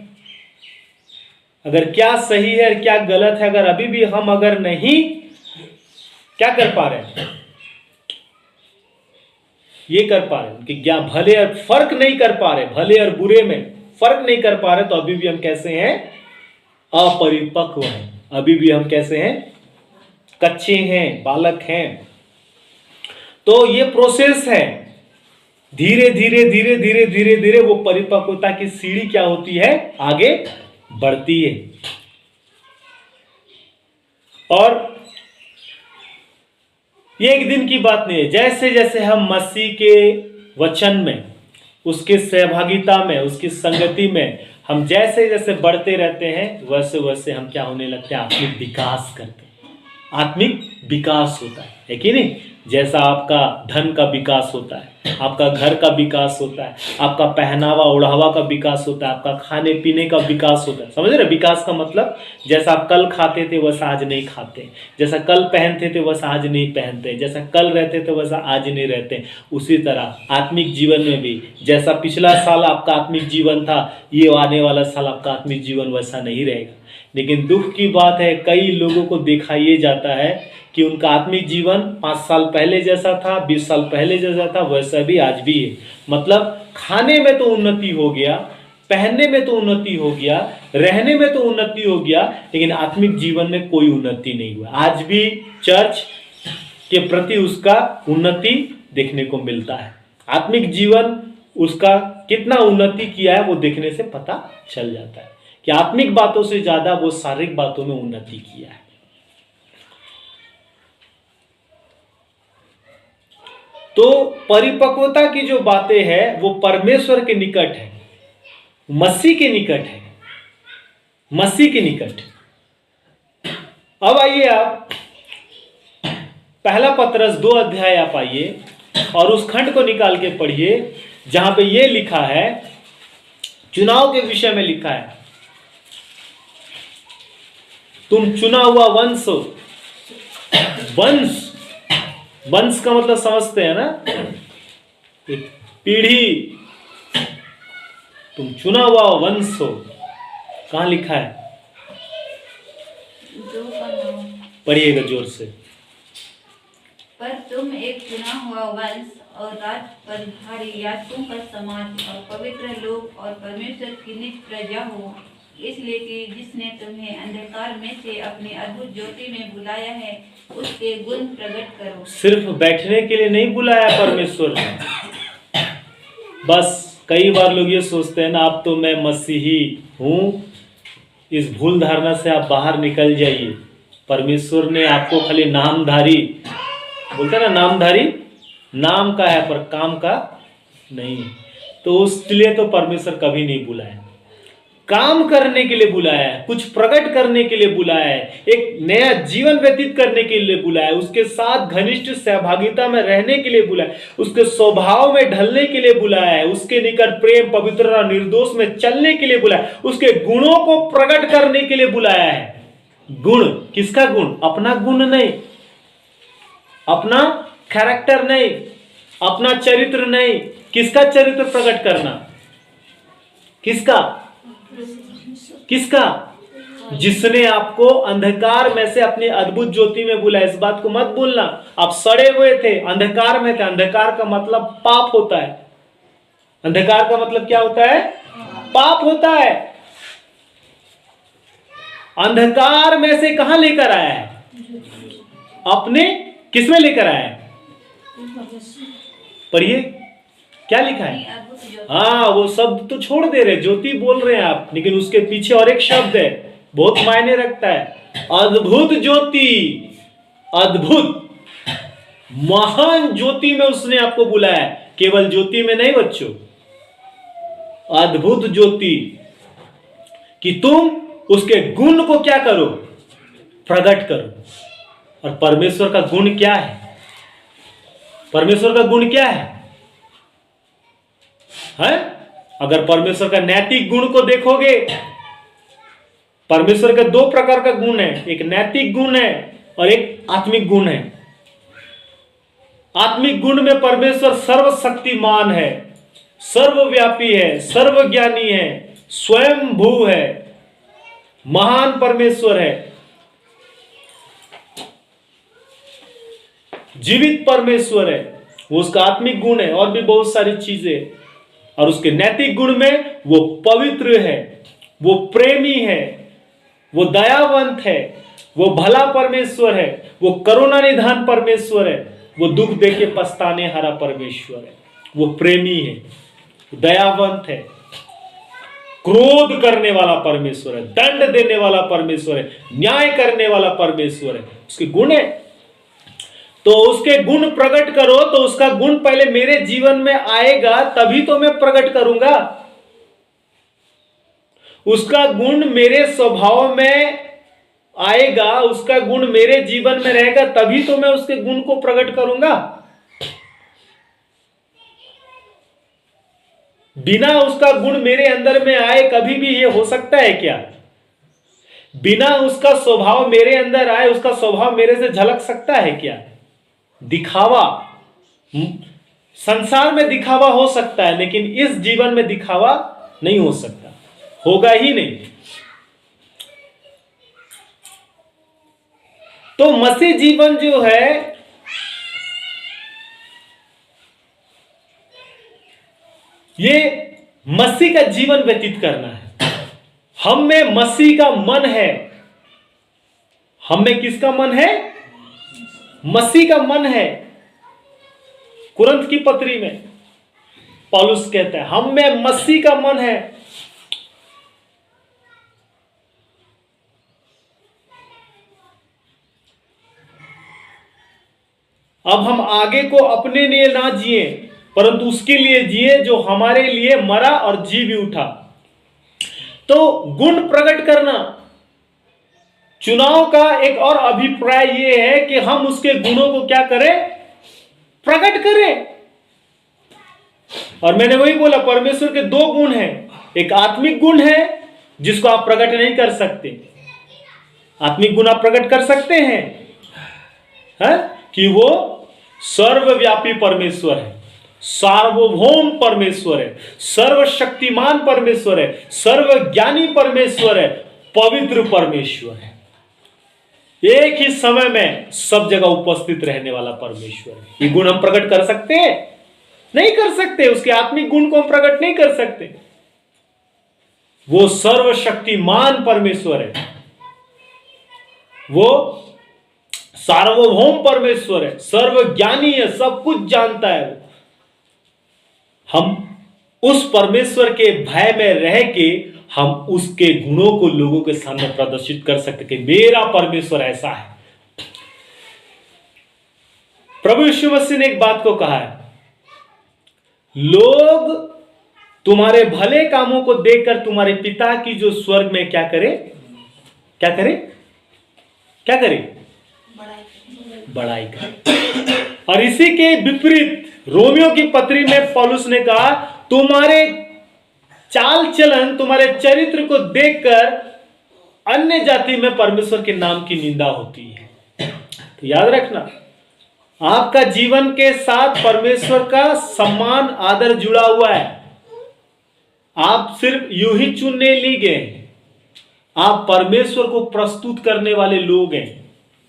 अगर क्या सही है क्या गलत है, अगर अभी भी हम अगर नहीं क्या कर पा रहे हैं, ये कर पा रहे हैं कि क्या भले और फर्क नहीं कर पा रहे, भले और बुरे में फर्क नहीं कर पा रहे, तो अभी भी हम कैसे हैं? अपरिपक्व हैं। अभी भी हम कैसे हैं? कच्चे हैं, बालक हैं। तो ये प्रोसेस है, धीरे धीरे धीरे धीरे धीरे धीरे वो परिपक्वता की सीढ़ी क्या होती है? आगे बढ़ती है। और ये एक दिन की बात नहीं है। जैसे जैसे हम मसीह के वचन में, उसके सहभागिता में, उसकी संगति में हम जैसे जैसे बढ़ते रहते हैं, वैसे वैसे हम क्या होने लगते हैं? आत्मिक विकास करते हैं। आत्मिक विकास होता है कि नहीं? जैसा आपका धन का विकास होता है, आपका घर का विकास होता है, आपका पहनावा ओढ़ावा का विकास होता है, आपका खाने पीने का विकास होता है। समझ रहे? विकास का मतलब जैसा आप कल खाते थे वैसा आज नहीं खाते, जैसा कल पहनते थे वैसा आज नहीं पहनते, जैसा कल रहते थे वैसा आज नहीं रहते। उसी तरह आत्मिक जीवन में भी जैसा पिछला साल आपका आत्मिक जीवन था, ये आने वाला साल आपका आत्मिक जीवन वैसा नहीं रहेगा। लेकिन दुख की बात है, कई लोगों को देखा ये जाता है कि उनका आत्मिक जीवन 5 साल पहले जैसा था, 20 साल पहले जैसा था, वैसा भी आज भी है। मतलब खाने में तो उन्नति हो गया, पहनने में तो उन्नति हो गया, रहने में तो उन्नति हो गया, लेकिन आत्मिक जीवन में कोई उन्नति नहीं हुआ। आज भी चर्च के प्रति उसका उन्नति देखने को मिलता है। आत्मिक जीवन उसका कितना उन्नति किया है वो देखने से पता चल जाता है कि आत्मिक बातों से ज्यादा वो शारीरिक बातों में उन्नति किया है। तो परिपक्वता की जो बातें हैं वो परमेश्वर के निकट है, मसीह के निकट है, मसीह के निकट। अब आइए आप पहला पतरस 2 अध्याय आप आइए और उस खंड को निकाल के पढ़िए जहां पे ये लिखा है, चुनाव के विषय में लिखा है, तुम चुना हुआ वंश हो। वंश, वंश का मतलब समझते हैं ना, एक पीढ़ी, तुम चुना हुआ वंश हो। कहां लिखा है? 2 का 9। पढ़िएगा जोर से। पर तुम एक चुना हुआ वंश और राज परिधारी याजकों का समाज और पवित्र लोग और परमेश्वर की निज प्रजा हो, इसलिए कि जिसने तुम्हें अंधकार में से अपनी अद्भुत ज्योति में बुलाया है, उसके गुण प्रकट करो। सिर्फ बैठने के लिए नहीं बुलाया परमेश्वर ने। बस कई बार लोग ये सोचते हैं ना, अब तो मैं मसीही हूं, इस भूल धारणा से आप बाहर निकल जाइए। परमेश्वर ने आपको खाली नामधारी, बोलते हैं ना नामधारी, नाम का है पर काम का नहीं। तो उसके तो परमेश्वर कभी नहीं बुलाया, काम करने के लिए बुलाया है, कुछ प्रकट करने के लिए बुलाया है, एक नया जीवन व्यतीत करने के लिए बुलाया है, उसके साथ घनिष्ठ सहभागिता में रहने के लिए बुलाया है, उसके स्वभाव में ढलने के लिए बुलाया है, उसके निकट प्रेम, पवित्रता, निर्दोष में चलने के लिए बुलाया है, उसके गुणों को प्रकट करने के लिए बुलाया है। गुण, किसका गुण? अपना गुण नहीं, अपना कैरेक्टर नहीं, अपना चरित्र नहीं। किसका चरित्र प्रकट करना? किसका? किसका? जिसने आपको अंधकार में से अपनी अद्भुत ज्योति में बुलाया। इस बात को मत भूलना, आप सड़े हुए थे, अंधकार में थे। अंधकार का मतलब पाप होता है। अंधकार का मतलब क्या होता है? पाप होता है। अंधकार में से कहां लेकर आया है? अपने किसमें लेकर आया है? पढ़िए क्या लिखा है। हाँ, वो शब्द तो छोड़ दे रहे, ज्योति बोल रहे हैं आप, लेकिन उसके पीछे और एक शब्द है, बहुत मायने रखता है। अद्भुत ज्योति, अद्भुत महान ज्योति में उसने आपको बुलाया। केवल ज्योति में नहीं बच्चों, अद्भुत ज्योति, कि तुम उसके गुण को क्या करो? प्रकट करो। और परमेश्वर का गुण क्या है? परमेश्वर का गुण क्या है? अगर परमेश्वर का नैतिक गुण को देखोगे, परमेश्वर के 2 प्रकार का गुण है, एक नैतिक गुण है और एक आत्मिक गुण है। आत्मिक गुण में परमेश्वर सर्वशक्तिमान है, सर्वव्यापी है, सर्वज्ञानी है, स्वयंभू है, महान परमेश्वर है, जीवित परमेश्वर है। वो उसका आत्मिक गुण है, और भी बहुत सारी चीजें। और उसके नैतिक गुण में वो पवित्र है, वो प्रेमी है, वो दयावंत है, वो भला परमेश्वर है, वो करुणा निधान परमेश्वर है, वो दुख देके पछताने हारा परमेश्वर है, वो प्रेमी है, दयावंत है, क्रोध करने वाला परमेश्वर है, दंड देने वाला परमेश्वर है, न्याय करने वाला परमेश्वर है। उसके गुण है, तो उसके गुण प्रकट करो। तो उसका गुण पहले मेरे जीवन में आएगा, तभी तो मैं प्रकट करूंगा। उसका गुण मेरे स्वभाव में आएगा, उसका गुण मेरे जीवन में रहेगा, तभी तो मैं उसके गुण को प्रकट करूंगा। बिना उसका गुण मेरे अंदर में आए कभी भी ये हो सकता है क्या? बिना उसका स्वभाव मेरे अंदर आए, उसका स्वभाव मेरे से झलक सकता है क्या? दिखावा, संसार में दिखावा हो सकता है, लेकिन इस जीवन में दिखावा नहीं हो सकता, होगा ही नहीं। तो मसीह जीवन जो है, ये मसीह का जीवन व्यतीत करना है। हम में मसीह का मन है। हम में किसका मन है? मसीह का मन है। कुरिन्थ की पत्री में पौलुस कहता है, हम में मसीह का मन है। अब हम आगे को अपने लिए ना जिए, परंतु उसके लिए जिए जो हमारे लिए मरा और जी भी उठा। तो गुण प्रकट करना, चुनाव का एक और अभिप्राय ये है कि हम उसके गुणों को क्या करें, प्रकट करें। और मैंने वही बोला, परमेश्वर के दो गुण हैं, एक आत्मिक गुण है जिसको आप प्रकट नहीं कर सकते। आत्मिक गुण आप प्रकट कर सकते हैं, है? कि वो सर्वव्यापी परमेश्वर है, सार्वभौम परमेश्वर है, सर्वशक्तिमान परमेश्वर है, सर्वज्ञानी परमेश्वर है, पवित्र परमेश्वर है, एक ही समय में सब जगह उपस्थित रहने वाला परमेश्वर है। ये गुण हम प्रकट कर सकते हैं? नहीं कर सकते। उसके आत्मिक गुण को हम प्रकट नहीं कर सकते। वो सर्वशक्तिमान परमेश्वर है, वो सार्वभौम परमेश्वर है, सर्वज्ञानी है, सब कुछ जानता है। हम उस परमेश्वर के भय में रह के हम उसके गुणों को लोगों के सामने प्रदर्शित कर सकते कि मेरा परमेश्वर ऐसा है। प्रभु यीशु मसीह ने एक बात को कहा है, लोग तुम्हारे भले कामों को देखकर तुम्हारे पिता की जो स्वर्ग में क्या करे, क्या करे, क्या करे, बड़ाई करे। और इसी के विपरीत रोमियो की पत्री में पौलुस ने कहा, तुम्हारे चाल चलन, तुम्हारे चरित्र को देखकर अन्य जाति में परमेश्वर के नाम की निंदा होती है। तो याद रखना, आपका जीवन के साथ परमेश्वर का सम्मान आदर जुड़ा हुआ है। आप सिर्फ यूं ही चुनने ली गए, आप परमेश्वर को प्रस्तुत करने वाले लोग हैं।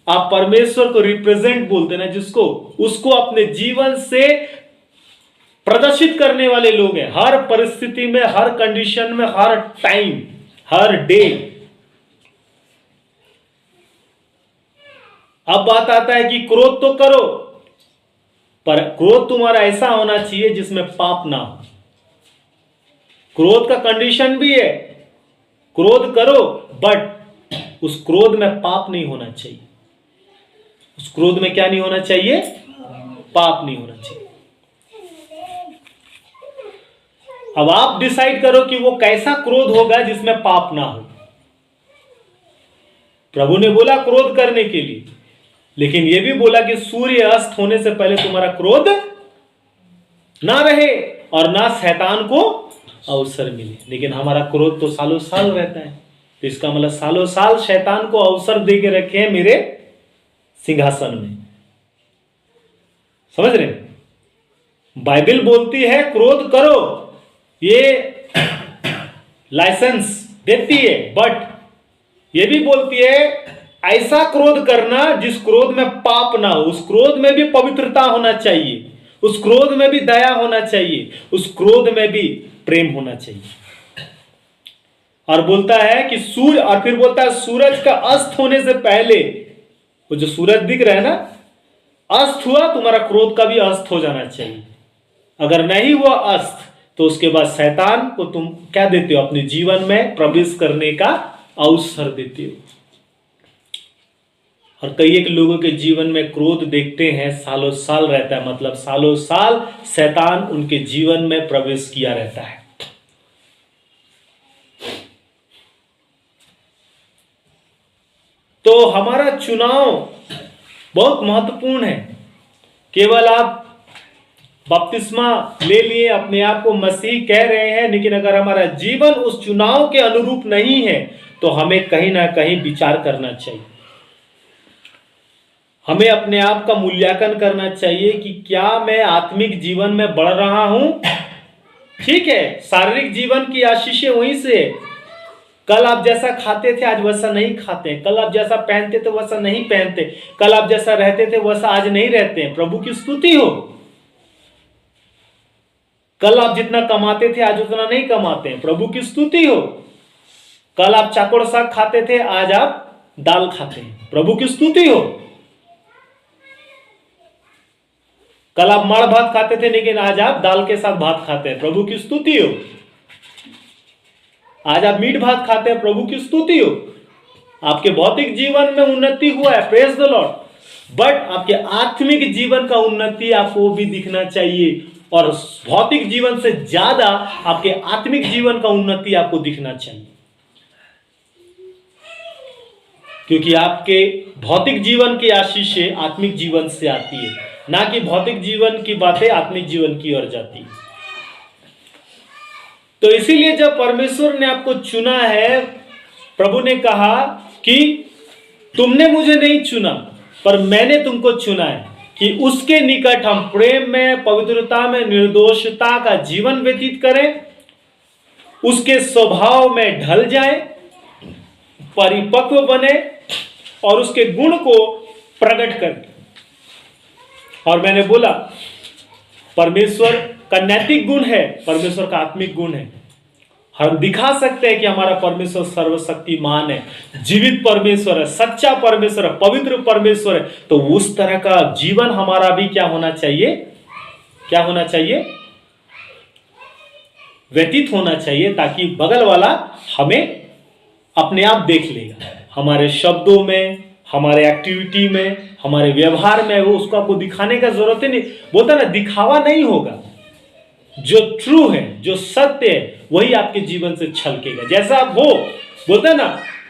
आप परमेश्वर को रिप्रेजेंट बोलते हैं ना जिसको, उसको अपने जीवन से प्रदर्शित करने वाले लोग हैं, हर परिस्थिति में, हर कंडीशन में, हर टाइम, हर डे। अब बात आता है कि क्रोध तो करो, पर क्रोध तुम्हारा ऐसा होना चाहिए जिसमें पाप ना हो। क्रोध का कंडीशन भी है, क्रोध करो, बट उस क्रोध में पाप नहीं होना चाहिए। उस क्रोध में क्या नहीं होना चाहिए, पाप नहीं होना चाहिए। अब आप डिसाइड करो कि वो कैसा क्रोध होगा जिसमें पाप ना हो। प्रभु ने बोला क्रोध करने के लिए, लेकिन यह भी बोला कि सूर्य अस्त होने से पहले तुम्हारा क्रोध ना रहे और ना शैतान को अवसर मिले। लेकिन हमारा क्रोध तो सालों साल रहता है, तो इसका मतलब सालों साल शैतान को अवसर दे के रखे हैं मेरे सिंहासन में। समझ रहे? बाइबल बोलती है क्रोध करो, ये लाइसेंस देती है, बट ये भी बोलती है ऐसा क्रोध करना जिस क्रोध में पाप ना हो। उस क्रोध में भी पवित्रता होना चाहिए, उस क्रोध में भी दया होना चाहिए, उस क्रोध में भी प्रेम होना चाहिए। और बोलता है कि सूर्य, और फिर बोलता है सूरज का अस्त होने से पहले, वो जो सूरज दिख रहा है ना, अस्त हुआ, तुम्हारा क्रोध का भी अस्त हो जाना चाहिए। अगर नहीं हुआ अस्त, तो उसके बाद शैतान को तुम क्या देते हो, अपने जीवन में प्रवेश करने का अवसर देते हो। और कई एक लोगों के जीवन में क्रोध देखते हैं सालों साल रहता है, मतलब सालों साल शैतान उनके जीवन में प्रवेश किया रहता है। तो हमारा चुनाव बहुत महत्वपूर्ण है। केवल आप बपतिस्मा ले लिए, अपने आप को मसीह कह रहे हैं, लेकिन अगर हमारा जीवन उस चुनाव के अनुरूप नहीं है तो हमें कहीं ना कहीं विचार करना चाहिए। हमें अपने आप का मूल्यांकन करना चाहिए कि क्या मैं आत्मिक जीवन में बढ़ रहा हूं। ठीक है, शारीरिक जीवन की आशीषें वहीं से, कल आप जैसा खाते थे आज वैसा नहीं खाते, कल आप जैसा पहनते थे वैसा नहीं पहनते, कल आप जैसा रहते थे वैसा आज नहीं रहते हैं। प्रभु की स्तुति हो। कल आप जितना कमाते थे आज उतना नहीं कमाते हैं, प्रभु की स्तुति हो। कल आप चाकोड़ साग खाते थे आज आप दाल खाते हैं, प्रभु की स्तुति हो। कल आप माड़ भात खाते थे लेकिन आज आप दाल के साथ भात खाते हैं, प्रभु की स्तुति हो। आज आप मीट भात खाते हैं, प्रभु की स्तुति हो। आपके भौतिक जीवन में उन्नति हुआ है, प्रेज द लॉर्ड, बट आपके आत्मिक जीवन का उन्नति आपको भी दिखना चाहिए, और भौतिक जीवन से ज्यादा आपके आत्मिक जीवन का उन्नति आपको दिखना चाहिए। क्योंकि आपके भौतिक जीवन की आशीषें आत्मिक जीवन से आती है, ना कि भौतिक जीवन की बातें आत्मिक जीवन की ओर जाती है। तो इसीलिए जब परमेश्वर ने आपको चुना है, प्रभु ने कहा कि तुमने मुझे नहीं चुना पर मैंने तुमको चुना है कि उसके निकट हम प्रेम में, पवित्रता में, निर्दोषता का जीवन व्यतीत करें, उसके स्वभाव में ढल जाए, परिपक्व बने और उसके गुण को प्रकट करें। और मैंने बोला परमेश्वर का नैतिक गुण है, परमेश्वर का आत्मिक गुण है। हम दिखा सकते हैं कि हमारा परमेश्वर सर्वशक्तिमान है, जीवित परमेश्वर है, सच्चा परमेश्वर है, पवित्र परमेश्वर है। तो उस तरह का जीवन हमारा भी क्या होना चाहिए, क्या होना चाहिए, व्यतीत होना चाहिए, ताकि बगल वाला हमें अपने आप देख लेगा। हमारे शब्दों में, हमारे एक्टिविटी में, हमारे व्यवहार में, वो उसको आपको दिखाने का जरूरत ही नहीं। बोलता ना, दिखावा नहीं होगा, जो ट्रू है, जो सत्य है, वही आपके जीवन से छलकेगा। जैसा आप हो, बोलते ना,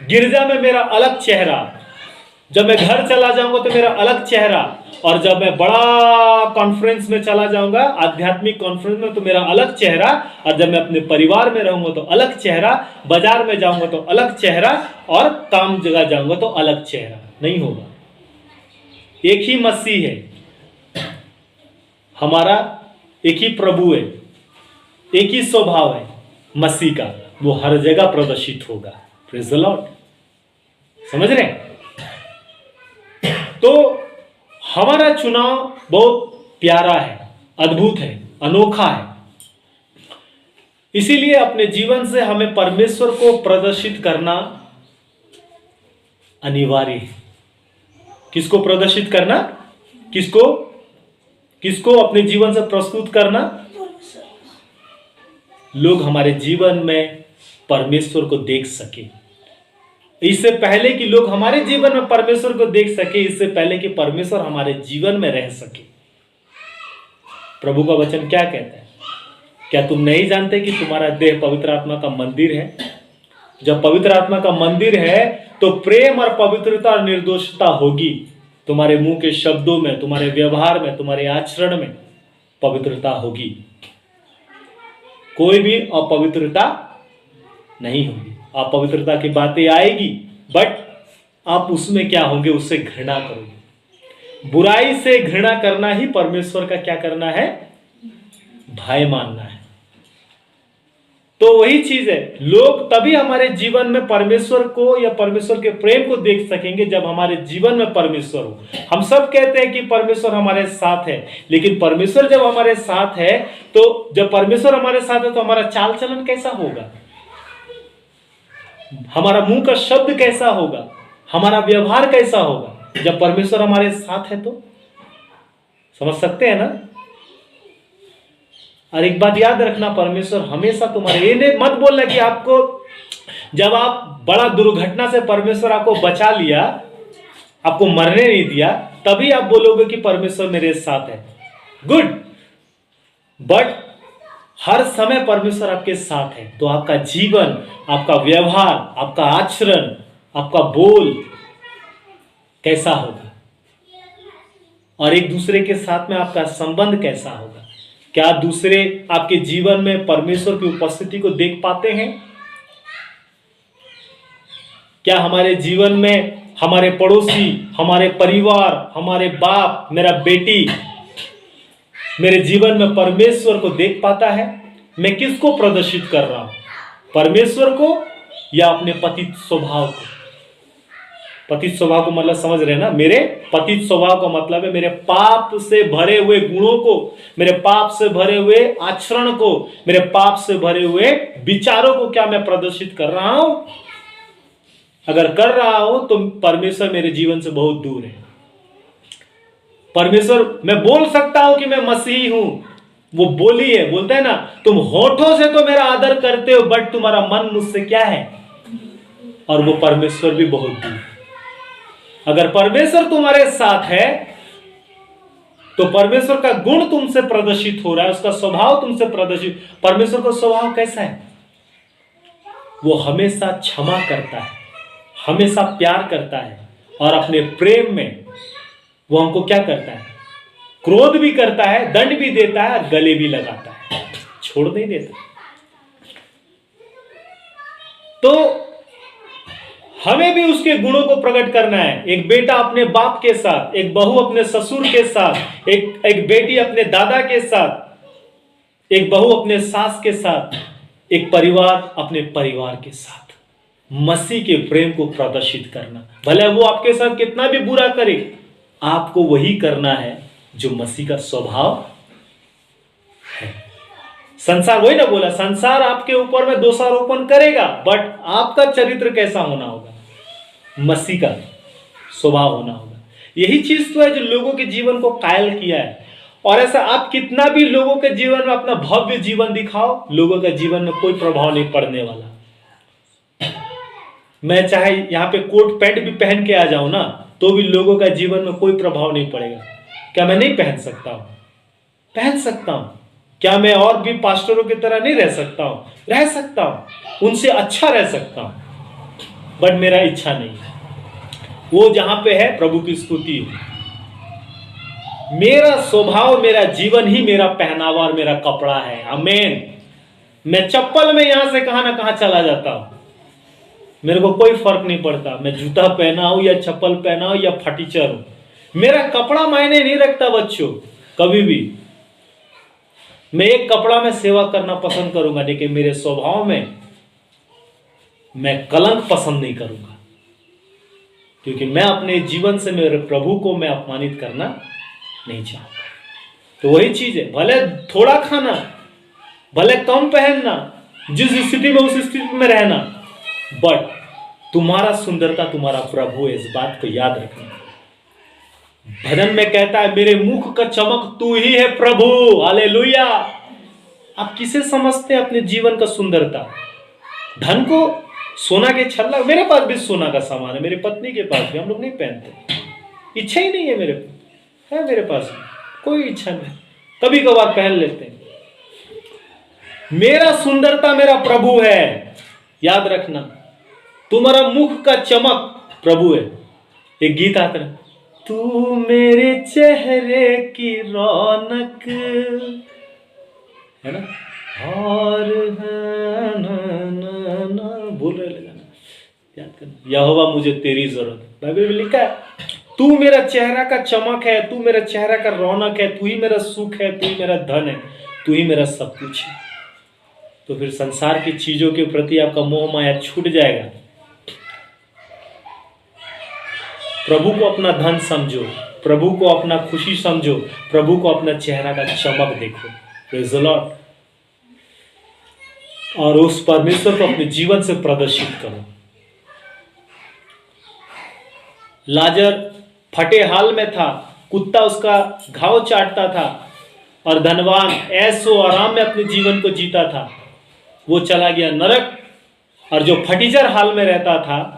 गिरजा में मेरा अलग चेहरा, जब मैं घर चला जाऊंगा तो मेरा अलग चेहरा, और जब मैं बड़ा कॉन्फ्रेंस में चला जाऊंगा, आध्यात्मिक कॉन्फ्रेंस में, तो मेरा अलग चेहरा, और जब मैं अपने परिवार में रहूंगा तो अलग चेहरा, बाजार में जाऊंगा तो अलग चेहरा, और काम जगह जाऊंगा तो अलग चेहरा नहीं होगा। एक ही मसीह है हमारा, एक ही प्रभु है, एक ही स्वभाव है मसीह का, वो हर जगह प्रदर्शित होगा। Praise the Lord. समझ रहे हैं? तो हमारा चुनाव बहुत प्यारा है, अद्भुत है, अनोखा है। इसीलिए अपने जीवन से हमें परमेश्वर को प्रदर्शित करना अनिवार्य है। किसको प्रदर्शित करना? किसको अपने जीवन से प्रस्तुत करना? लोग हमारे जीवन में परमेश्वर को देख सके। इससे पहले कि लोग हमारे जीवन में परमेश्वर को देख सके, इससे पहले कि परमेश्वर हमारे जीवन में रह सके। प्रभु का वचन क्या कहता है? क्या तुम नहीं जानते कि तुम्हारा देह पवित्र आत्मा का मंदिर है? जब पवित्र आत्मा का मंदिर है तो प्रेम और पवित्रता और निर्दोषता होगी। तुम्हारे मुंह के शब्दों में, तुम्हारे व्यवहार में, तुम्हारे आचरण में पवित्रता होगी। कोई भी अपवित्रता नहीं होगी। अपवित्रता की बातें आएगी, बट आप उसमें क्या होंगे? उससे घृणा करोगे। बुराई से घृणा करना ही परमेश्वर का क्या करना है? भय मानना है। तो वही चीज है, लोग तभी हमारे जीवन में परमेश्वर को या परमेश्वर के प्रेम को देख सकेंगे जब हमारे जीवन में परमेश्वर हो। हम सब कहते हैं कि परमेश्वर हमारे साथ है, लेकिन परमेश्वर जब हमारे साथ है, तो जब परमेश्वर हमारे साथ है तो हमारा चाल चलन कैसा होगा, हमारा मुंह का शब्द कैसा होगा, हमारा व्यवहार कैसा होगा जब परमेश्वर हमारे साथ है। तो समझ सकते हैं ना? और एक बात याद रखना, परमेश्वर हमेशा तुम्हारे, ये नहीं मत बोलना कि आपको जब आप बड़ा दुर्घटना से परमेश्वर आपको बचा लिया, आपको मरने नहीं दिया, तभी आप बोलोगे कि परमेश्वर मेरे साथ है। गुड, बट हर समय परमेश्वर आपके साथ है, तो आपका जीवन, आपका व्यवहार, आपका आचरण, आपका बोल कैसा होगा, और एक दूसरे के साथ में आपका संबंध कैसा होगा? क्या दूसरे आपके जीवन में परमेश्वर की उपस्थिति को देख पाते हैं? क्या हमारे जीवन में हमारे पड़ोसी, हमारे परिवार, हमारे बाप, मेरा बेटी मेरे जीवन में परमेश्वर को देख पाता है? मैं किसको प्रदर्शित कर रहा हूं? परमेश्वर को या अपने पतित स्वभाव को? पतित स्वभाव को मतलब समझ रहे हैं ना? मेरे पतित स्वभाव का मतलब है मेरे पाप से भरे हुए गुणों को, मेरे पाप से भरे हुए आचरण को, मेरे पाप से भरे हुए विचारों को क्या मैं प्रदर्शित कर रहा हूं? अगर कर रहा हूं तो परमेश्वर मेरे जीवन से बहुत दूर है। परमेश्वर, मैं बोल सकता हूं कि मैं मसीही हूं, वो बोली है, बोलता है ना, तुम होठों से तो मेरा आदर करते हो, बट तुम्हारा मन मुझसे क्या है? और वो परमेश्वर भी बहुत दूर है। अगर परमेश्वर तुम्हारे साथ है तो परमेश्वर का गुण तुमसे प्रदर्शित हो रहा है, उसका स्वभाव तुमसे प्रदर्शित। परमेश्वर का स्वभाव कैसा है? वो हमेशा क्षमा करता है, हमेशा प्यार करता है और अपने प्रेम में वो हमको क्या करता है, क्रोध भी करता है, दंड भी देता है और गले भी लगाता है, छोड़ नहीं देता। तो हमें भी उसके गुणों को प्रकट करना है। एक बेटा अपने बाप के साथ, एक बहू अपने ससुर के साथ, एक बेटी अपने दादा के साथ, एक बहू अपने सास के साथ, एक परिवार अपने परिवार के साथ मसीह के प्रेम को प्रदर्शित करना। भले वो आपके साथ कितना भी बुरा करे, आपको वही करना है जो मसीह का स्वभाव है। संसार, वही ना बोला, संसार आपके ऊपर में दोषारोपण करेगा, बट आपका चरित्र कैसा होना होगा, मसीह का स्वभाव होना होगा। यही चीज तो है जो लोगों के जीवन को कायल किया है। और ऐसा आप कितना भी लोगों के जीवन में अपना भव्य जीवन दिखाओ, लोगों के जीवन में कोई प्रभाव नहीं पड़ने वाला। मैं चाहे यहाँ पे कोट पैंट भी पहन के आ जाऊं ना, तो भी लोगों का जीवन में कोई प्रभाव नहीं पड़ेगा। क्या मैं नहीं पहन सकता हूं? पहन सकता हूं। क्या मैं और भी पास्टरों की तरह नहीं रह सकता हूं? रह सकता हूं, उनसे अच्छा रह सकता हूं, बट मेरा इच्छा नहीं है। वो जहां पे है, प्रभु की स्तुति हो। मेरा स्वभाव, मेरा जीवन ही मेरा पहनावा और मेरा कपड़ा है। आमीन। मैं चप्पल में यहां से कहां ना कहां चला जाता हूं, मेरे को कोई फर्क नहीं पड़ता। मैं जूता पहना हूं या चप्पल पहना हूं या फटीचर हूं, मेरा कपड़ा मायने नहीं रखता बच्चों, कभी भी। मैं एक कपड़ा में सेवा करना पसंद करूंगा, लेकिन मेरे स्वभाव में मैं कलंक पसंद नहीं करूंगा, क्योंकि मैं अपने जीवन से मेरे प्रभु को मैं अपमानित करना नहीं चाहूंगा। तो वही चीज है, भले थोड़ा खाना, भले कम पहनना, जिस स्थिति में उस स्थिति में रहना, बट तुम्हारा सुंदरता तुम्हारा प्रभु है, इस बात को याद रखना। भजन में कहता है, मेरे मुख का चमक तू ही है प्रभु। हालेलुया। आप किसे समझते हैं अपने जीवन का सुंदरता? धन को, सोना के छल्ला? मेरे पास भी सोना का सामान है, मेरी पत्नी के पास भी, हम लोग नहीं पहनते, इच्छा ही नहीं है मेरे पास, है मेरे पास कोई इच्छा नहीं, कभी कभार पहन लेते हैं। मेरा सुंदरता मेरा प्रभु है, याद रखना। तुम्हारा मुख का चमक प्रभु है। एक गीत आता है, तू मेरे चेहरे की रौनक है ना, और भूल रहे गाना, याद करना। यहोवा मुझे तेरी जरूरत। बाइबल में लिखा है, तू मेरा चेहरा का चमक है, तू मेरा चेहरा का रौनक है, तू ही मेरा सुख है, तू ही मेरा धन है, तू ही मेरा सब कुछ है। तो फिर संसार की चीजों के प्रति आपका मोह माया छूट जाएगा। प्रभु को अपना धन समझो, प्रभु को अपना खुशी समझो, प्रभु को अपना चेहरा का चमक देखो। Praise the Lord. और उस परमेश्वर को अपने जीवन से प्रदर्शित करो। लाजर फटे हाल में था, कुत्ता उसका घाव चाटता था, और धनवान ऐसो आराम में अपने जीवन को जीता था। वो चला गया नरक, और जो फटीचर हाल में रहता था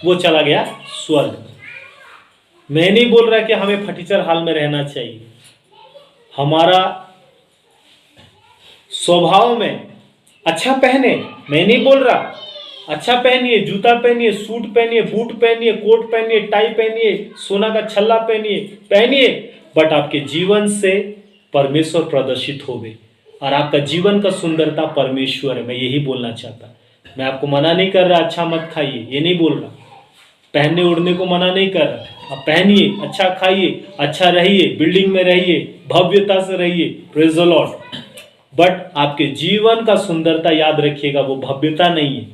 वो चला गया स्वर्ग। मैं नहीं बोल रहा कि हमें फटीचर हाल में रहना चाहिए। हमारा स्वभाव में अच्छा पहने, मैं नहीं बोल रहा, अच्छा पहनिए, जूता पहनिए, सूट पहनिए, बूट पहनिए, कोट पहनिए, टाई पहनिए, सोना का छल्ला पहनिए, बट आपके जीवन से परमेश्वर प्रदर्शित होवे, और आपका जीवन का सुंदरता परमेश्वर है। मैं यही बोलना चाहता। मैं आपको मना नहीं कर रहा अच्छा मत खाइए, ये नहीं बोल रहा। पहनने उड़ने को मना नहीं कर रहा। आप पहनिए, अच्छा खाइए, अच्छा रहिए, बिल्डिंग में रहिए, भव्यता से रहिए। Praise the Lord. बट आपके जीवन का सुंदरता याद रखिएगा, वो भव्यता नहीं है,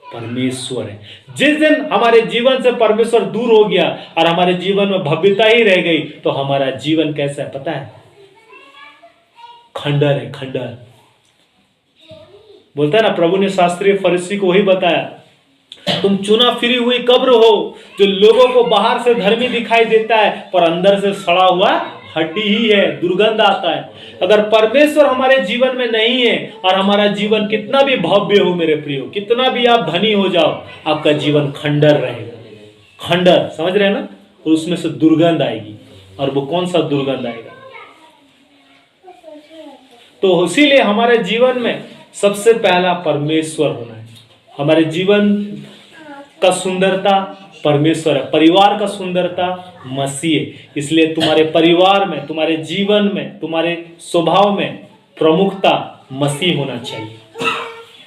परमेश्वर है। जिस दिन हमारे जीवन से परमेश्वर दूर हो गया और हमारे जीवन में भव्यता ही रह गई, तो हमारा जीवन कैसा है पता है? खंडर है, खंडर। बोलता है ना, प्रभु ने शास्त्रीय फरीसी को वही बताया, तुम चुना फिरी हुई कब्र हो, जो लोगों को बाहर से धर्मी दिखाई देता है पर अंदर से सड़ा हुआ हड्डी ही है, दुर्गंध आता है। अगर परमेश्वर हमारे जीवन में नहीं है और हमारा जीवन कितना भी भव्य हो मेरे प्रियो, कितना भी आप धनी हो जाओ, आपका जीवन खंडर रहेगा। खंडर, समझ रहे हैं ना? और उसमें से दुर्गंध आएगी। और वो कौन सा दुर्गंध आएगा? तो इसीलिए हमारे जीवन में सबसे पहला परमेश्वर होना है। हमारे जीवन का सुंदरता परमेश्वर है, परिवार का सुंदरता मसीह है। इसलिए तुम्हारे परिवार में, तुम्हारे जीवन में, तुम्हारे स्वभाव में प्रमुखता मसीह होना चाहिए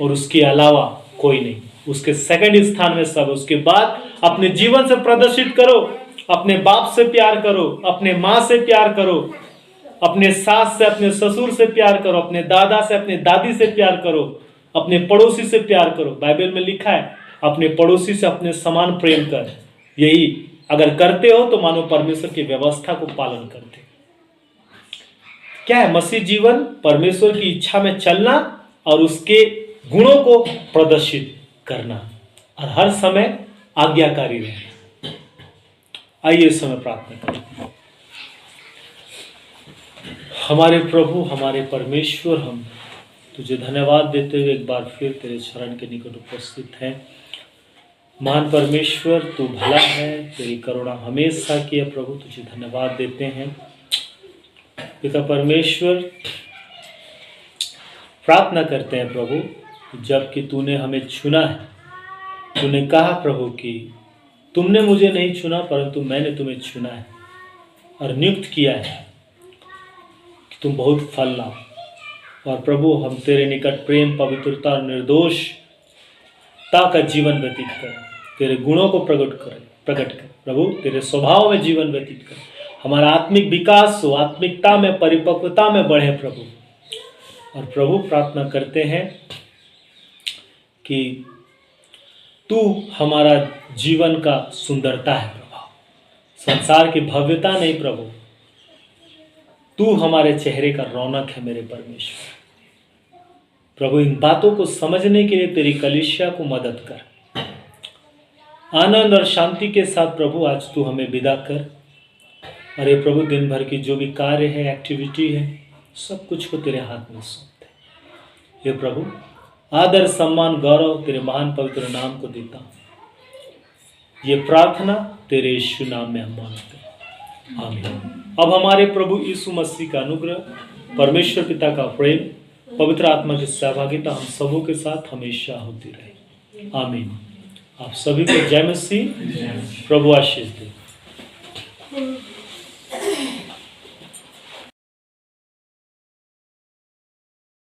और उसके अलावा कोई नहीं। उसके सेकंड स्थान में सब। उसके बाद अपने जीवन से प्रदर्शित करो, अपने बाप से प्यार करो, अपने माँ से प्यार करो, अपने सास से, अपने ससुर से प्यार करो, अपने दादा से, अपने दादी से प्यार करो, अपने पड़ोसी से प्यार करो। बाइबल में लिखा है अपने पड़ोसी से अपने समान प्रेम कर। यही अगर करते हो तो मानो परमेश्वर की व्यवस्था को पालन करते। क्या है मसीह जीवन? परमेश्वर की इच्छा में चलना और उसके गुणों को प्रदर्शित करना और हर समय आज्ञाकारी रहना। आइए इस समय प्रार्थना करें। हमारे प्रभु, हमारे परमेश्वर, हम तुझे धन्यवाद देते हुए एक बार फिर तेरे चरण के निकट उपस्थित हैं। महान परमेश्वर, तू भला है, तेरी करुणा हमेशा की है। प्रभु तुझे धन्यवाद देते हैं। पिता परमेश्वर, प्रार्थना करते हैं प्रभु, जबकि तूने हमें चुना है, तूने कहा प्रभु कि तुमने मुझे नहीं चुना परंतु मैंने तुम्हें चुना है और नियुक्त किया है कि तुम बहुत फल लाओ। और प्रभु हम तेरे निकट प्रेम, पवित्रता और निर्दोषता का जीवन व्यतीत करें, तेरे गुणों को प्रकट कर प्रभु, तेरे स्वभाव में जीवन व्यतीत कर, हमारा आत्मिक विकास हो, आत्मिकता में, परिपक्वता में बढ़े प्रभु। और प्रभु प्रार्थना करते हैं कि तू हमारा जीवन का सुंदरता है प्रभु, संसार की भव्यता नहीं प्रभु, तू हमारे चेहरे का रौनक है मेरे परमेश्वर। प्रभु इन बातों को समझने के लिए तेरी कलीसिया को मदद कर। आनंद और शांति के साथ प्रभु आज तू हमें विदा कर। अरे प्रभु दिन भर की जो भी कार्य है, एक्टिविटी है, सब कुछ को तेरे हाथ में सौंपते। हे प्रभु आदर, सम्मान, गौरव तेरे महान पवित्र नाम को देता हूँ। ये प्रार्थना तेरे यीशु नाम में हम मांगते हैं, आमीन। अब हमारे प्रभु यीशु मसीह का अनुग्रह, परमेश्वर पिता का प्रेम, पवित्र आत्मा की सहभागिता हम सबों के साथ हमेशा होती रहे, आमीन। आप सभी को जय मसीह। प्रभु आशीष दे।